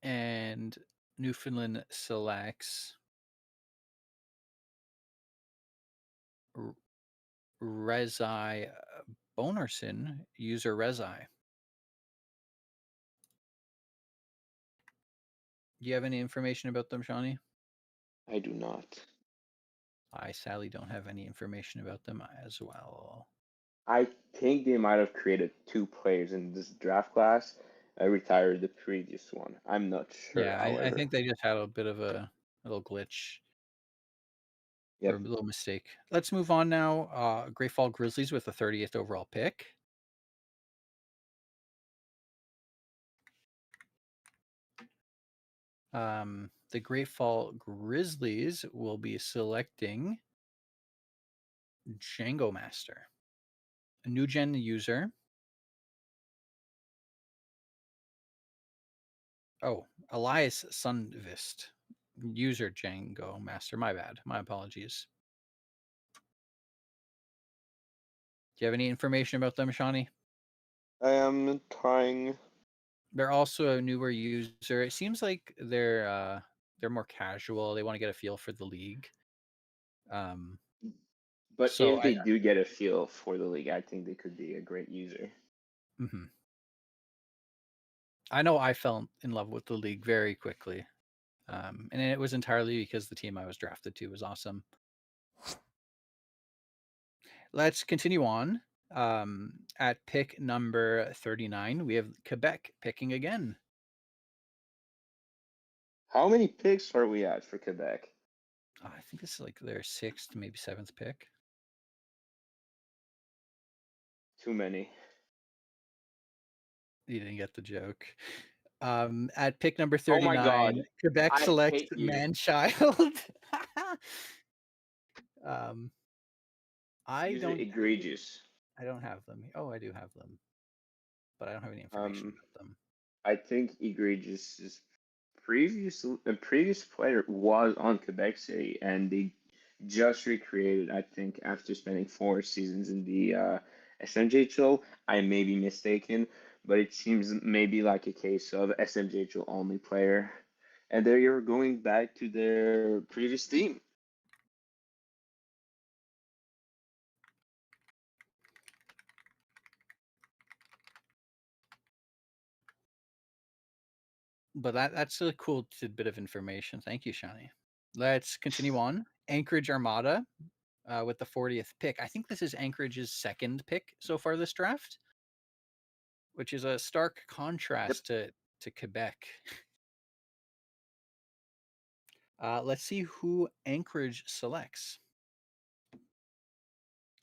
And Newfoundland selects Rezai Bonarson, user Rezai. Do you have any information about them, Shawnee? I do not. I sadly don't have any information about them as well. I think they might have created two players in this draft class. I retired the previous one. I'm not sure, Yeah, I however. think they just had a bit of a little glitch or a Yep. little mistake. Let's move on now. Great Fall Grizzlies with the 30th overall pick. The Great Fall Grizzlies will be selecting Django Master, a new gen user. Oh, Elias Sundvist, user Django Master. My bad. My apologies. Do you have any information about them, Shawnee? I am trying. They're also a newer user. It seems like they're more casual. They want to get a feel for the league. But So if they do get a feel for the league, I think they could be a great user. I know I fell in love with the league very quickly. And it was entirely because the team I was drafted to was awesome. Let's continue on. At pick number 39, we have Quebec picking again. How many picks are we at for Quebec? I think this is like their 6th, maybe 7th pick. Too many. You didn't get the joke. At pick number Oh my 39, God. Quebec I selects hate you. Manchild. I User don't egregious. I don't have them. Oh, I do have them, but I don't have any information about them. I think egregious's previous player was on Quebec City, and they just recreated. I think after spending 4 seasons in the SMJHL, I may be mistaken, but it seems maybe like a case of SMJHL only player, and they are going back to their previous team. But that's a cool tidbit of information. Thank you, Shani. Let's continue on. Anchorage Armada with the 40th pick. I think this is Anchorage's second pick so far this draft, which is a stark contrast to Quebec. Let's see who Anchorage selects.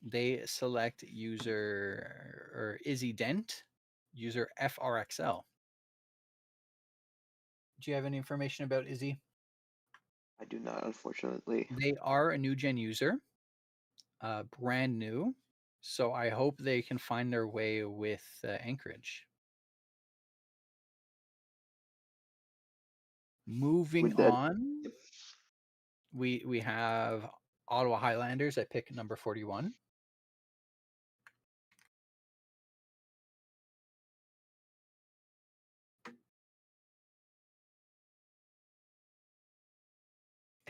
They select user or Izzy Dent, user FRXL. Do you have any information about Izzy? I do not, unfortunately. They are a new gen user, brand new. So I hope they can find their way with Anchorage. Moving on, we have Ottawa Highlanders at pick number 41.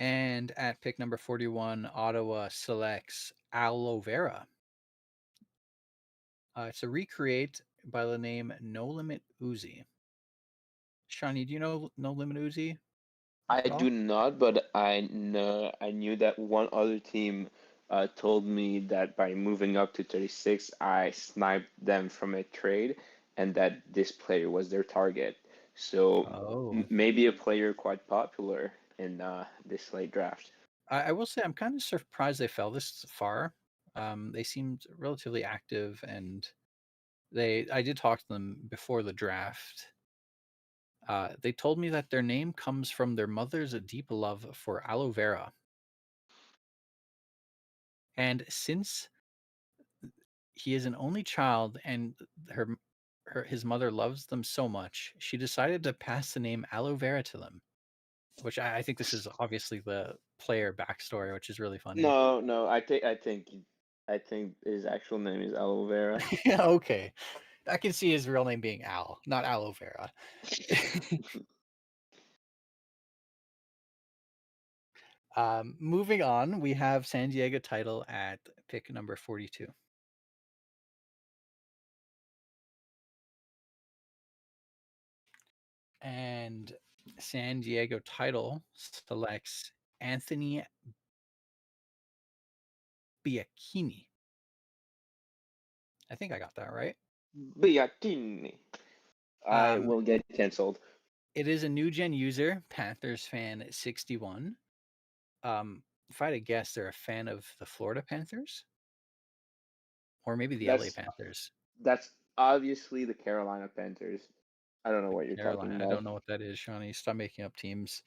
And at pick number 41, Ottawa selects Aloe Vera. It's a recreate by the name No Limit Uzi. Shawnee, do you know No Limit Uzi? I do not, but I knew that one other team told me that by moving up to 36, I sniped them from a trade, and that this player was their target. So maybe a player quite popular in this late draft. I will say I'm kind of surprised they fell this far. They seemed relatively active, and I did talk to them before the draft. They told me that their name comes from their mother's deep love for aloe vera. And since he is an only child and his mother loves them so much, she decided to pass the name aloe vera to them, which I think this is obviously the player backstory, which is really funny. No. I think his actual name is aloe vera. Yeah, okay. I can see his real name being Al, not aloe vera. Moving on, we have San Diego title at pick number 42. And San Diego title selects Anthony Biacchini. I think I got that right. Biatini. I will get canceled. It is a new gen user, Panthers fan 61. If I had to guess, they're a fan of the Florida Panthers, or maybe the LA Panthers. That's obviously the Carolina Panthers. I don't know what you're talking Carolina. I about. don't know what that is, Shawnee. Stop making up teams.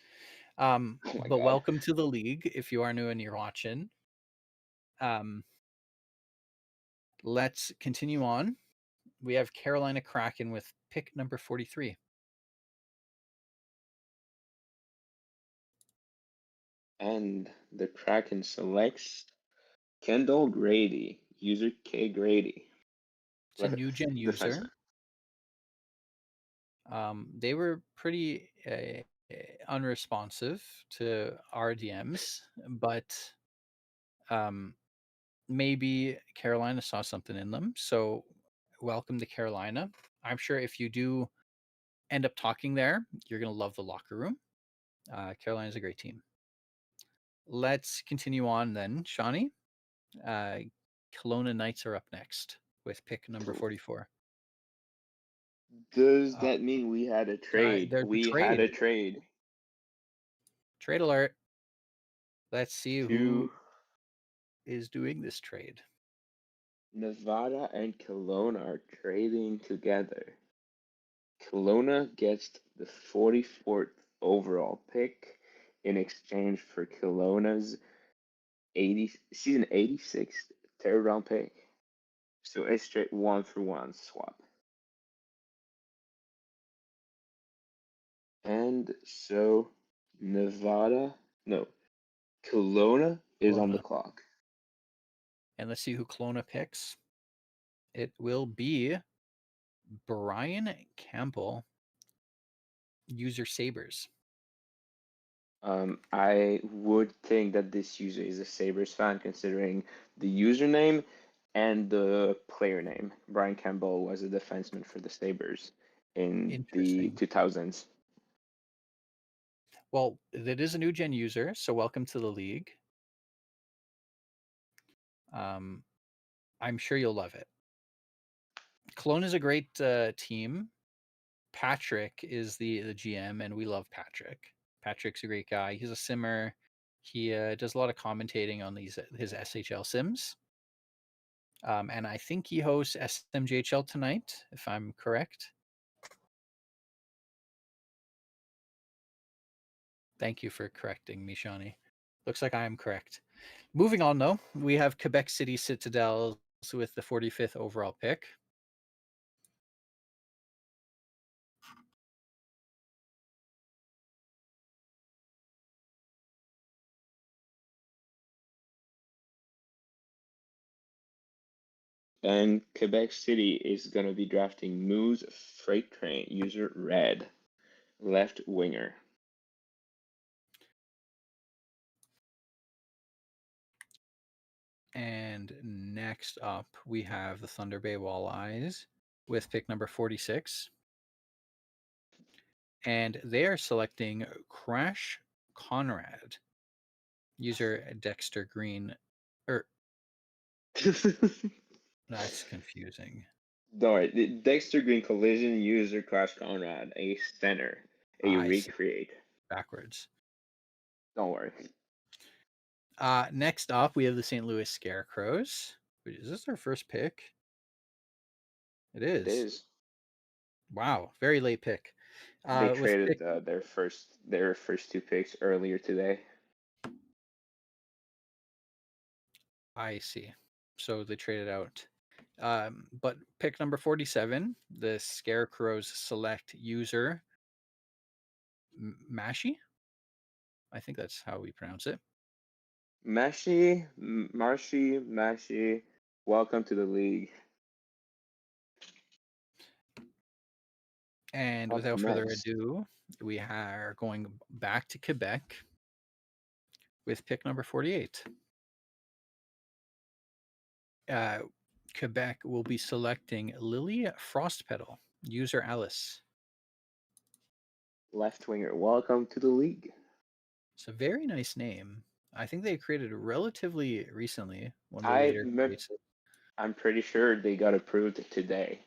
Oh my But God. welcome to the league if you are new and you're watching. Let's continue on. We have Carolina Kraken with pick number 43. And the Kraken selects Kendall Grady, user K Grady. It's a new gen user. They were pretty unresponsive to our DMs, but maybe Carolina saw something in them. So welcome to Carolina. I'm sure if you do end up talking there, you're going to love the locker room. Carolina's a great team. Let's continue on then, Shawnee. Kelowna Knights are up next with pick number 44. Does that mean we had a trade? Had a trade. Trade alert. Let's see who is doing this trade. Nevada and Kelowna are trading together. Kelowna gets the 44th overall pick in exchange for Kelowna's season 86 third round pick. So a straight 1-for-1 swap. And so Kelowna is on the clock. And let's see who Kelowna picks. It will be Brian Campbell, user Sabres. I would think that this user is a Sabres fan considering the username and the player name. Brian Campbell was a defenseman for the Sabres in the 2000s. Well, it is a new gen user, so welcome to the league. I'm sure you'll love it. Kelowna is a great team. Patrick is the GM, and we love Patrick. Patrick's a great guy. He's a simmer. He does a lot of commentating on his SHL sims. And I think he hosts SMJHL tonight, if I'm correct. Thank you for correcting me, Shawnee. Looks like I am correct. Moving on, though, we have Quebec City Citadels with the 45th overall pick. And Quebec City is going to be drafting Moose Freight Train, user Red, left winger. And next up, we have the Thunder Bay Walleyes with pick number 46. And they are selecting Crash Conrad, user Dexter Green. That's confusing. Don't worry. Dexter Green Collision, user Crash Conrad, a center, a recreate. Backwards. Don't worry. Next up, we have the St. Louis Scarecrows. Is this their first pick? It is. It is. Wow, very late pick. They traded their first two picks earlier today. I see. So they traded out. But pick number 47, the Scarecrow's select user, Mashi. I think that's how we pronounce it. Mashi, welcome to the league. And Up without further next, ado, we are going back to Quebec with pick number 48. Quebec will be selecting Lily Frostpetal, user Alice. left winger, welcome to the league. It's a very nice name. I think they created it relatively recently, one of the I later remember, creates. I'm pretty sure they got approved today.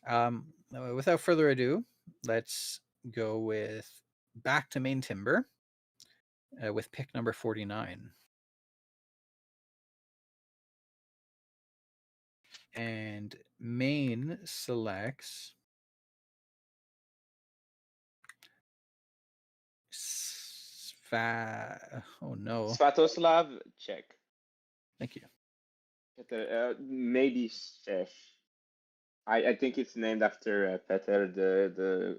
Without further ado, let's go with back to Main Timber with pick number 49. And Maine selects oh no. Svatoslav, check. Thank you. Maybe Steph. I think it's named after Peter, the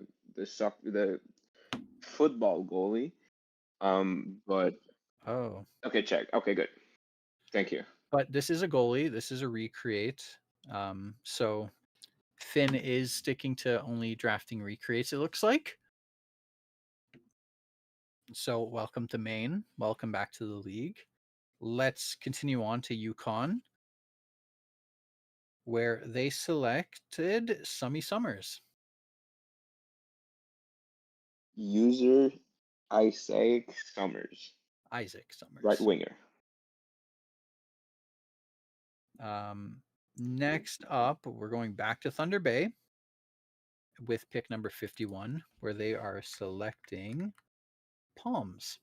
football goalie. But Oh, okay, check. Okay, good. Thank you. but this is a goalie. This is a recreate. So Finn is sticking to only drafting recreates, it looks like. So welcome to Maine. Welcome back to the league. Let's continue on to Yukon, where they selected Summy Summers. User Isaac Summers, Isaac Summers. right winger. Next up, we're going back to Thunder Bay with pick number 51, where they are selecting Palms.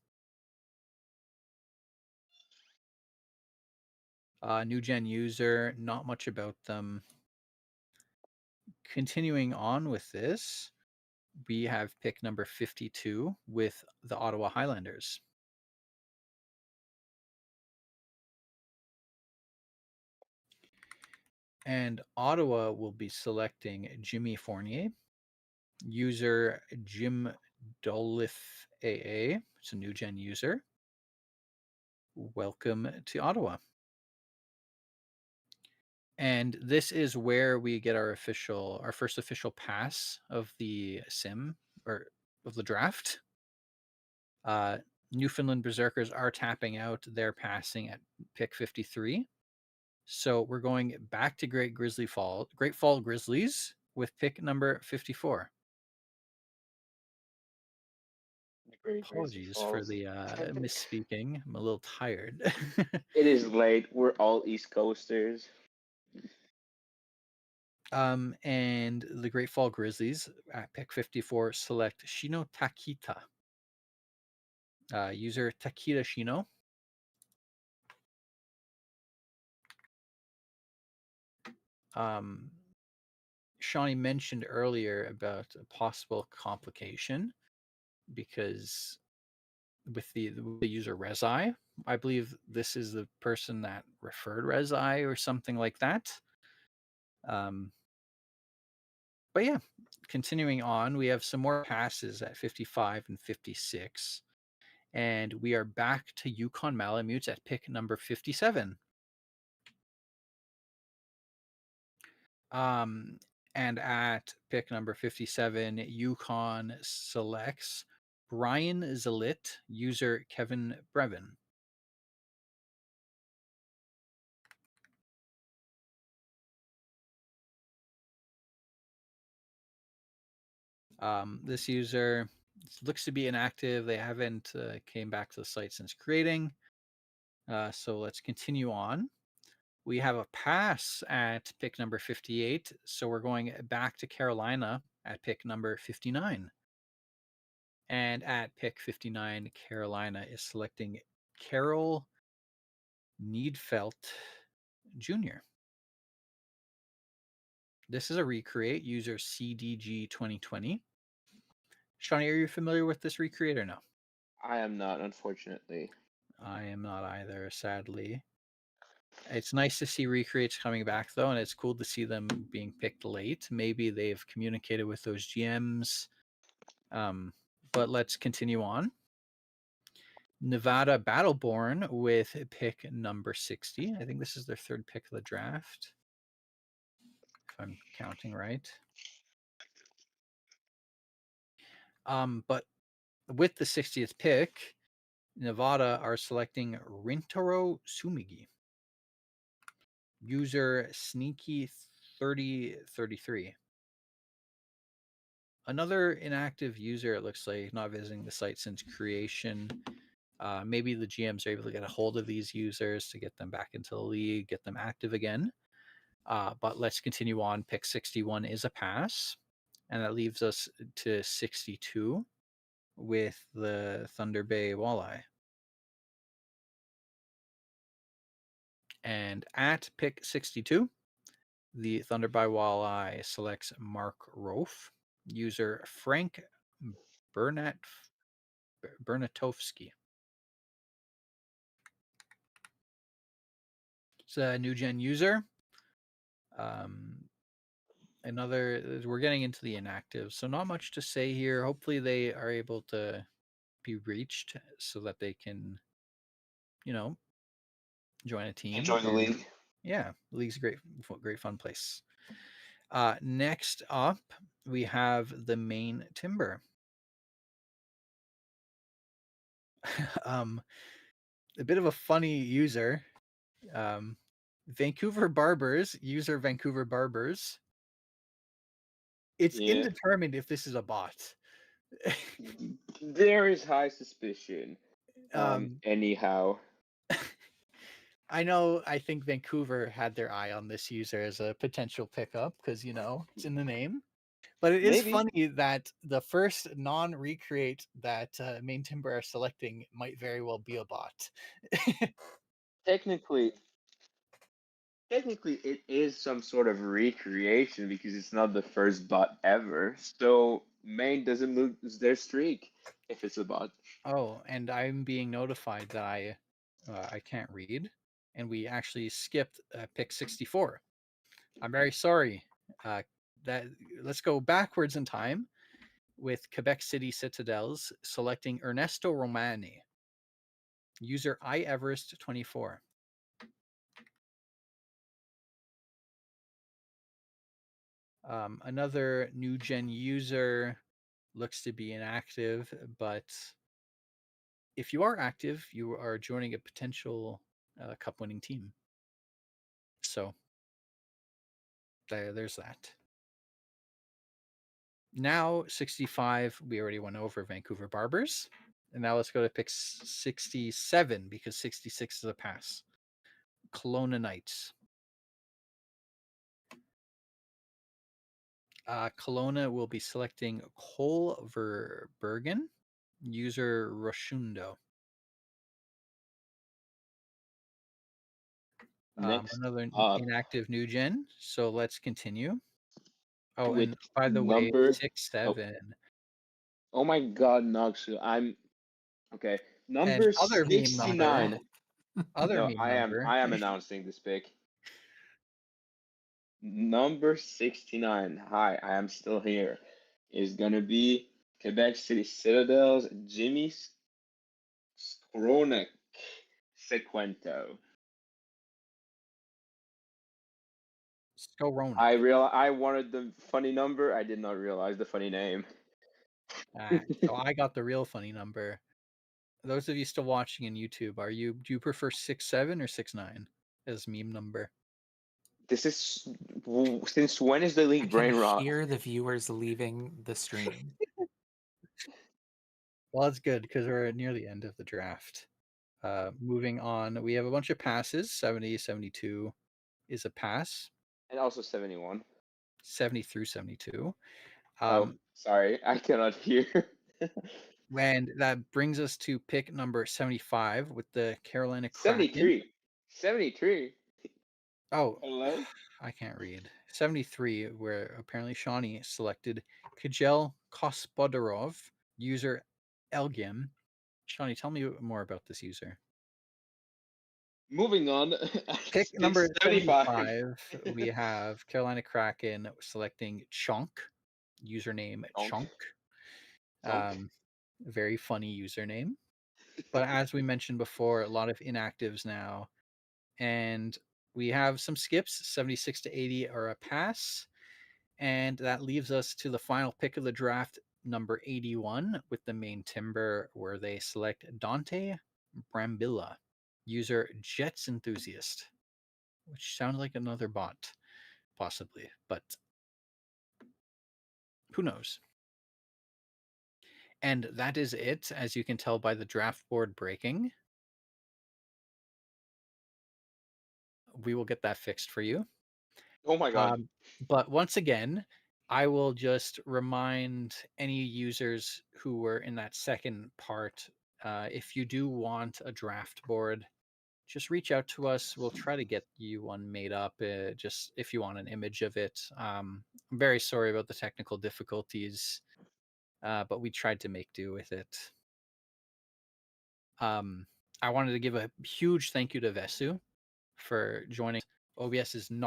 New gen user, not much about them. Continuing on with this, we have pick number 52 with the Ottawa Highlanders. And Ottawa will be selecting Jimmy Fournier, user Jim Dolif AA. It's a new gen user. Welcome to Ottawa. And this is where we get our first official pass of the sim or of the draft. Newfoundland Berserkers are tapping out their passing at pick 53. So we're going back to Great Fall Grizzlies with pick number 54. Apologies for the misspeaking. I'm a little tired. It is late. We're all East Coasters. And the Great Fall Grizzlies at pick 54 select Shino Takita. User Takita Shino. Shawnee mentioned earlier about a possible complication because with the user Rezi, I believe this is the person that referred Rezi or something like that. But yeah, continuing on, we have some more passes at 55 and 56. And we are back to Yukon Malamutes at pick number 57. And at pick number 57, Yukon selects Brian Zalit, user Kevin Brevin. This user looks to be inactive. They haven't came back to the site since creating. So let's continue on. We have a pass at pick number 58. So we're going back to Carolina at pick number 59. And at pick 59, Carolina is selecting Carol Needfelt Jr. This is a recreate, user CDG 2020. Shawnee, are you familiar with this recreate or no? I am not, unfortunately. I am not either, sadly. It's nice to see recreates coming back though, and it's cool to see them being picked late. Maybe they've communicated with those GMs. But let's continue on. Nevada Battleborn with pick number 60. I think this is their third pick of the draft, if I'm counting right. But with the 60th pick, Nevada are selecting Rintaro Sumigi. User Sneaky 3033. Another inactive user, it looks like, not visiting the site since creation. Maybe the GMs are able to get a hold of these users to get them back into the league, get them active again. But let's continue on. Pick 61 is a pass. And that leaves us to 62 with the Thunder Bay Walleye. And at pick 62, the Thunder Bay Walleye selects Mark Rofe, user Frank Bernatovsky. It's a new gen user. We're getting into the inactive, so not much to say here. Hopefully they are able to be reached so that they can, join a team. Enjoy the league. Yeah, the league's a great fun place. Next up, we have the Maine Timber. A bit of a funny user. Vancouver Barbers, user Vancouver Barbers. It's indeterminate if this is a bot. There is high suspicion. Anyhow. I think Vancouver had their eye on this user as a potential pickup because, it's in the name. But it is funny that the first non-recreate that Maine Timber are selecting might very well be a bot. Technically, it is some sort of recreation because it's not the first bot ever. So Maine doesn't lose their streak if it's a bot. Oh, and I'm being notified that I can't read, and we actually skipped pick 64. I'm very sorry. Let's go backwards in time with Quebec City Citadels selecting Ernesto Romani, user iEverest24. Another new gen user looks to be inactive, but if you are active, you are joining a potential cup winning team. So there's that. Now 65, we already went over Vancouver Barbers. And now let's go to pick 67 because 66 is a pass. Kelowna Knights. Kelowna will be selecting Cole Verbergen, user Roshundo. Another inactive new gen. So let's continue. Oh, and by the way, 6-7. Oh my God, Noxu. I'm okay. Number 69. I am announcing this pick. Number 69. Hi, I am still here. Is gonna be Quebec City Citadels, Jimmy Skronek Sequento. I wanted the funny number. I did not realize the funny name. So I got the real funny number. Those of you still watching in YouTube, do you prefer 6-7 or 6-9 as meme number? This is since when is the league brain rot? I can hear the viewers leaving the stream. Well, it's good because we're near the end of the draft. Moving on, we have a bunch of passes. 70, 72 is a pass. And also 71. 70 through 72. Sorry, I cannot hear. And that brings us to pick number 75 with the Carolina Kraken. 73. Oh, hello? I can't read. 73, where apparently Shawnee selected Kjell Kospodarov, user Elgim. Shawnee, tell me more about this user. Moving on. Pick number 75. 75, we have Carolina Kraken selecting Chonk, username Chonk. Chonk. Very funny username. But as we mentioned before, a lot of inactives now. And we have some skips, 76 to 80 are a pass. And that leaves us to the final pick of the draft, number 81, with the main timber, where they select Dante Brambilla, user Jets Enthusiast, which sounds like another bot, possibly, but who knows? And that is it, as you can tell by the draft board breaking. We will get that fixed for you. Oh my god. But once again, I will just remind any users who were in that second part, if you do want a draft board, just reach out to us. We'll try to get you one made up, just if you want an image of it. I'm very sorry about the technical difficulties, but we tried to make do with it. I wanted to give a huge thank you to Vesu for joining. OBS is not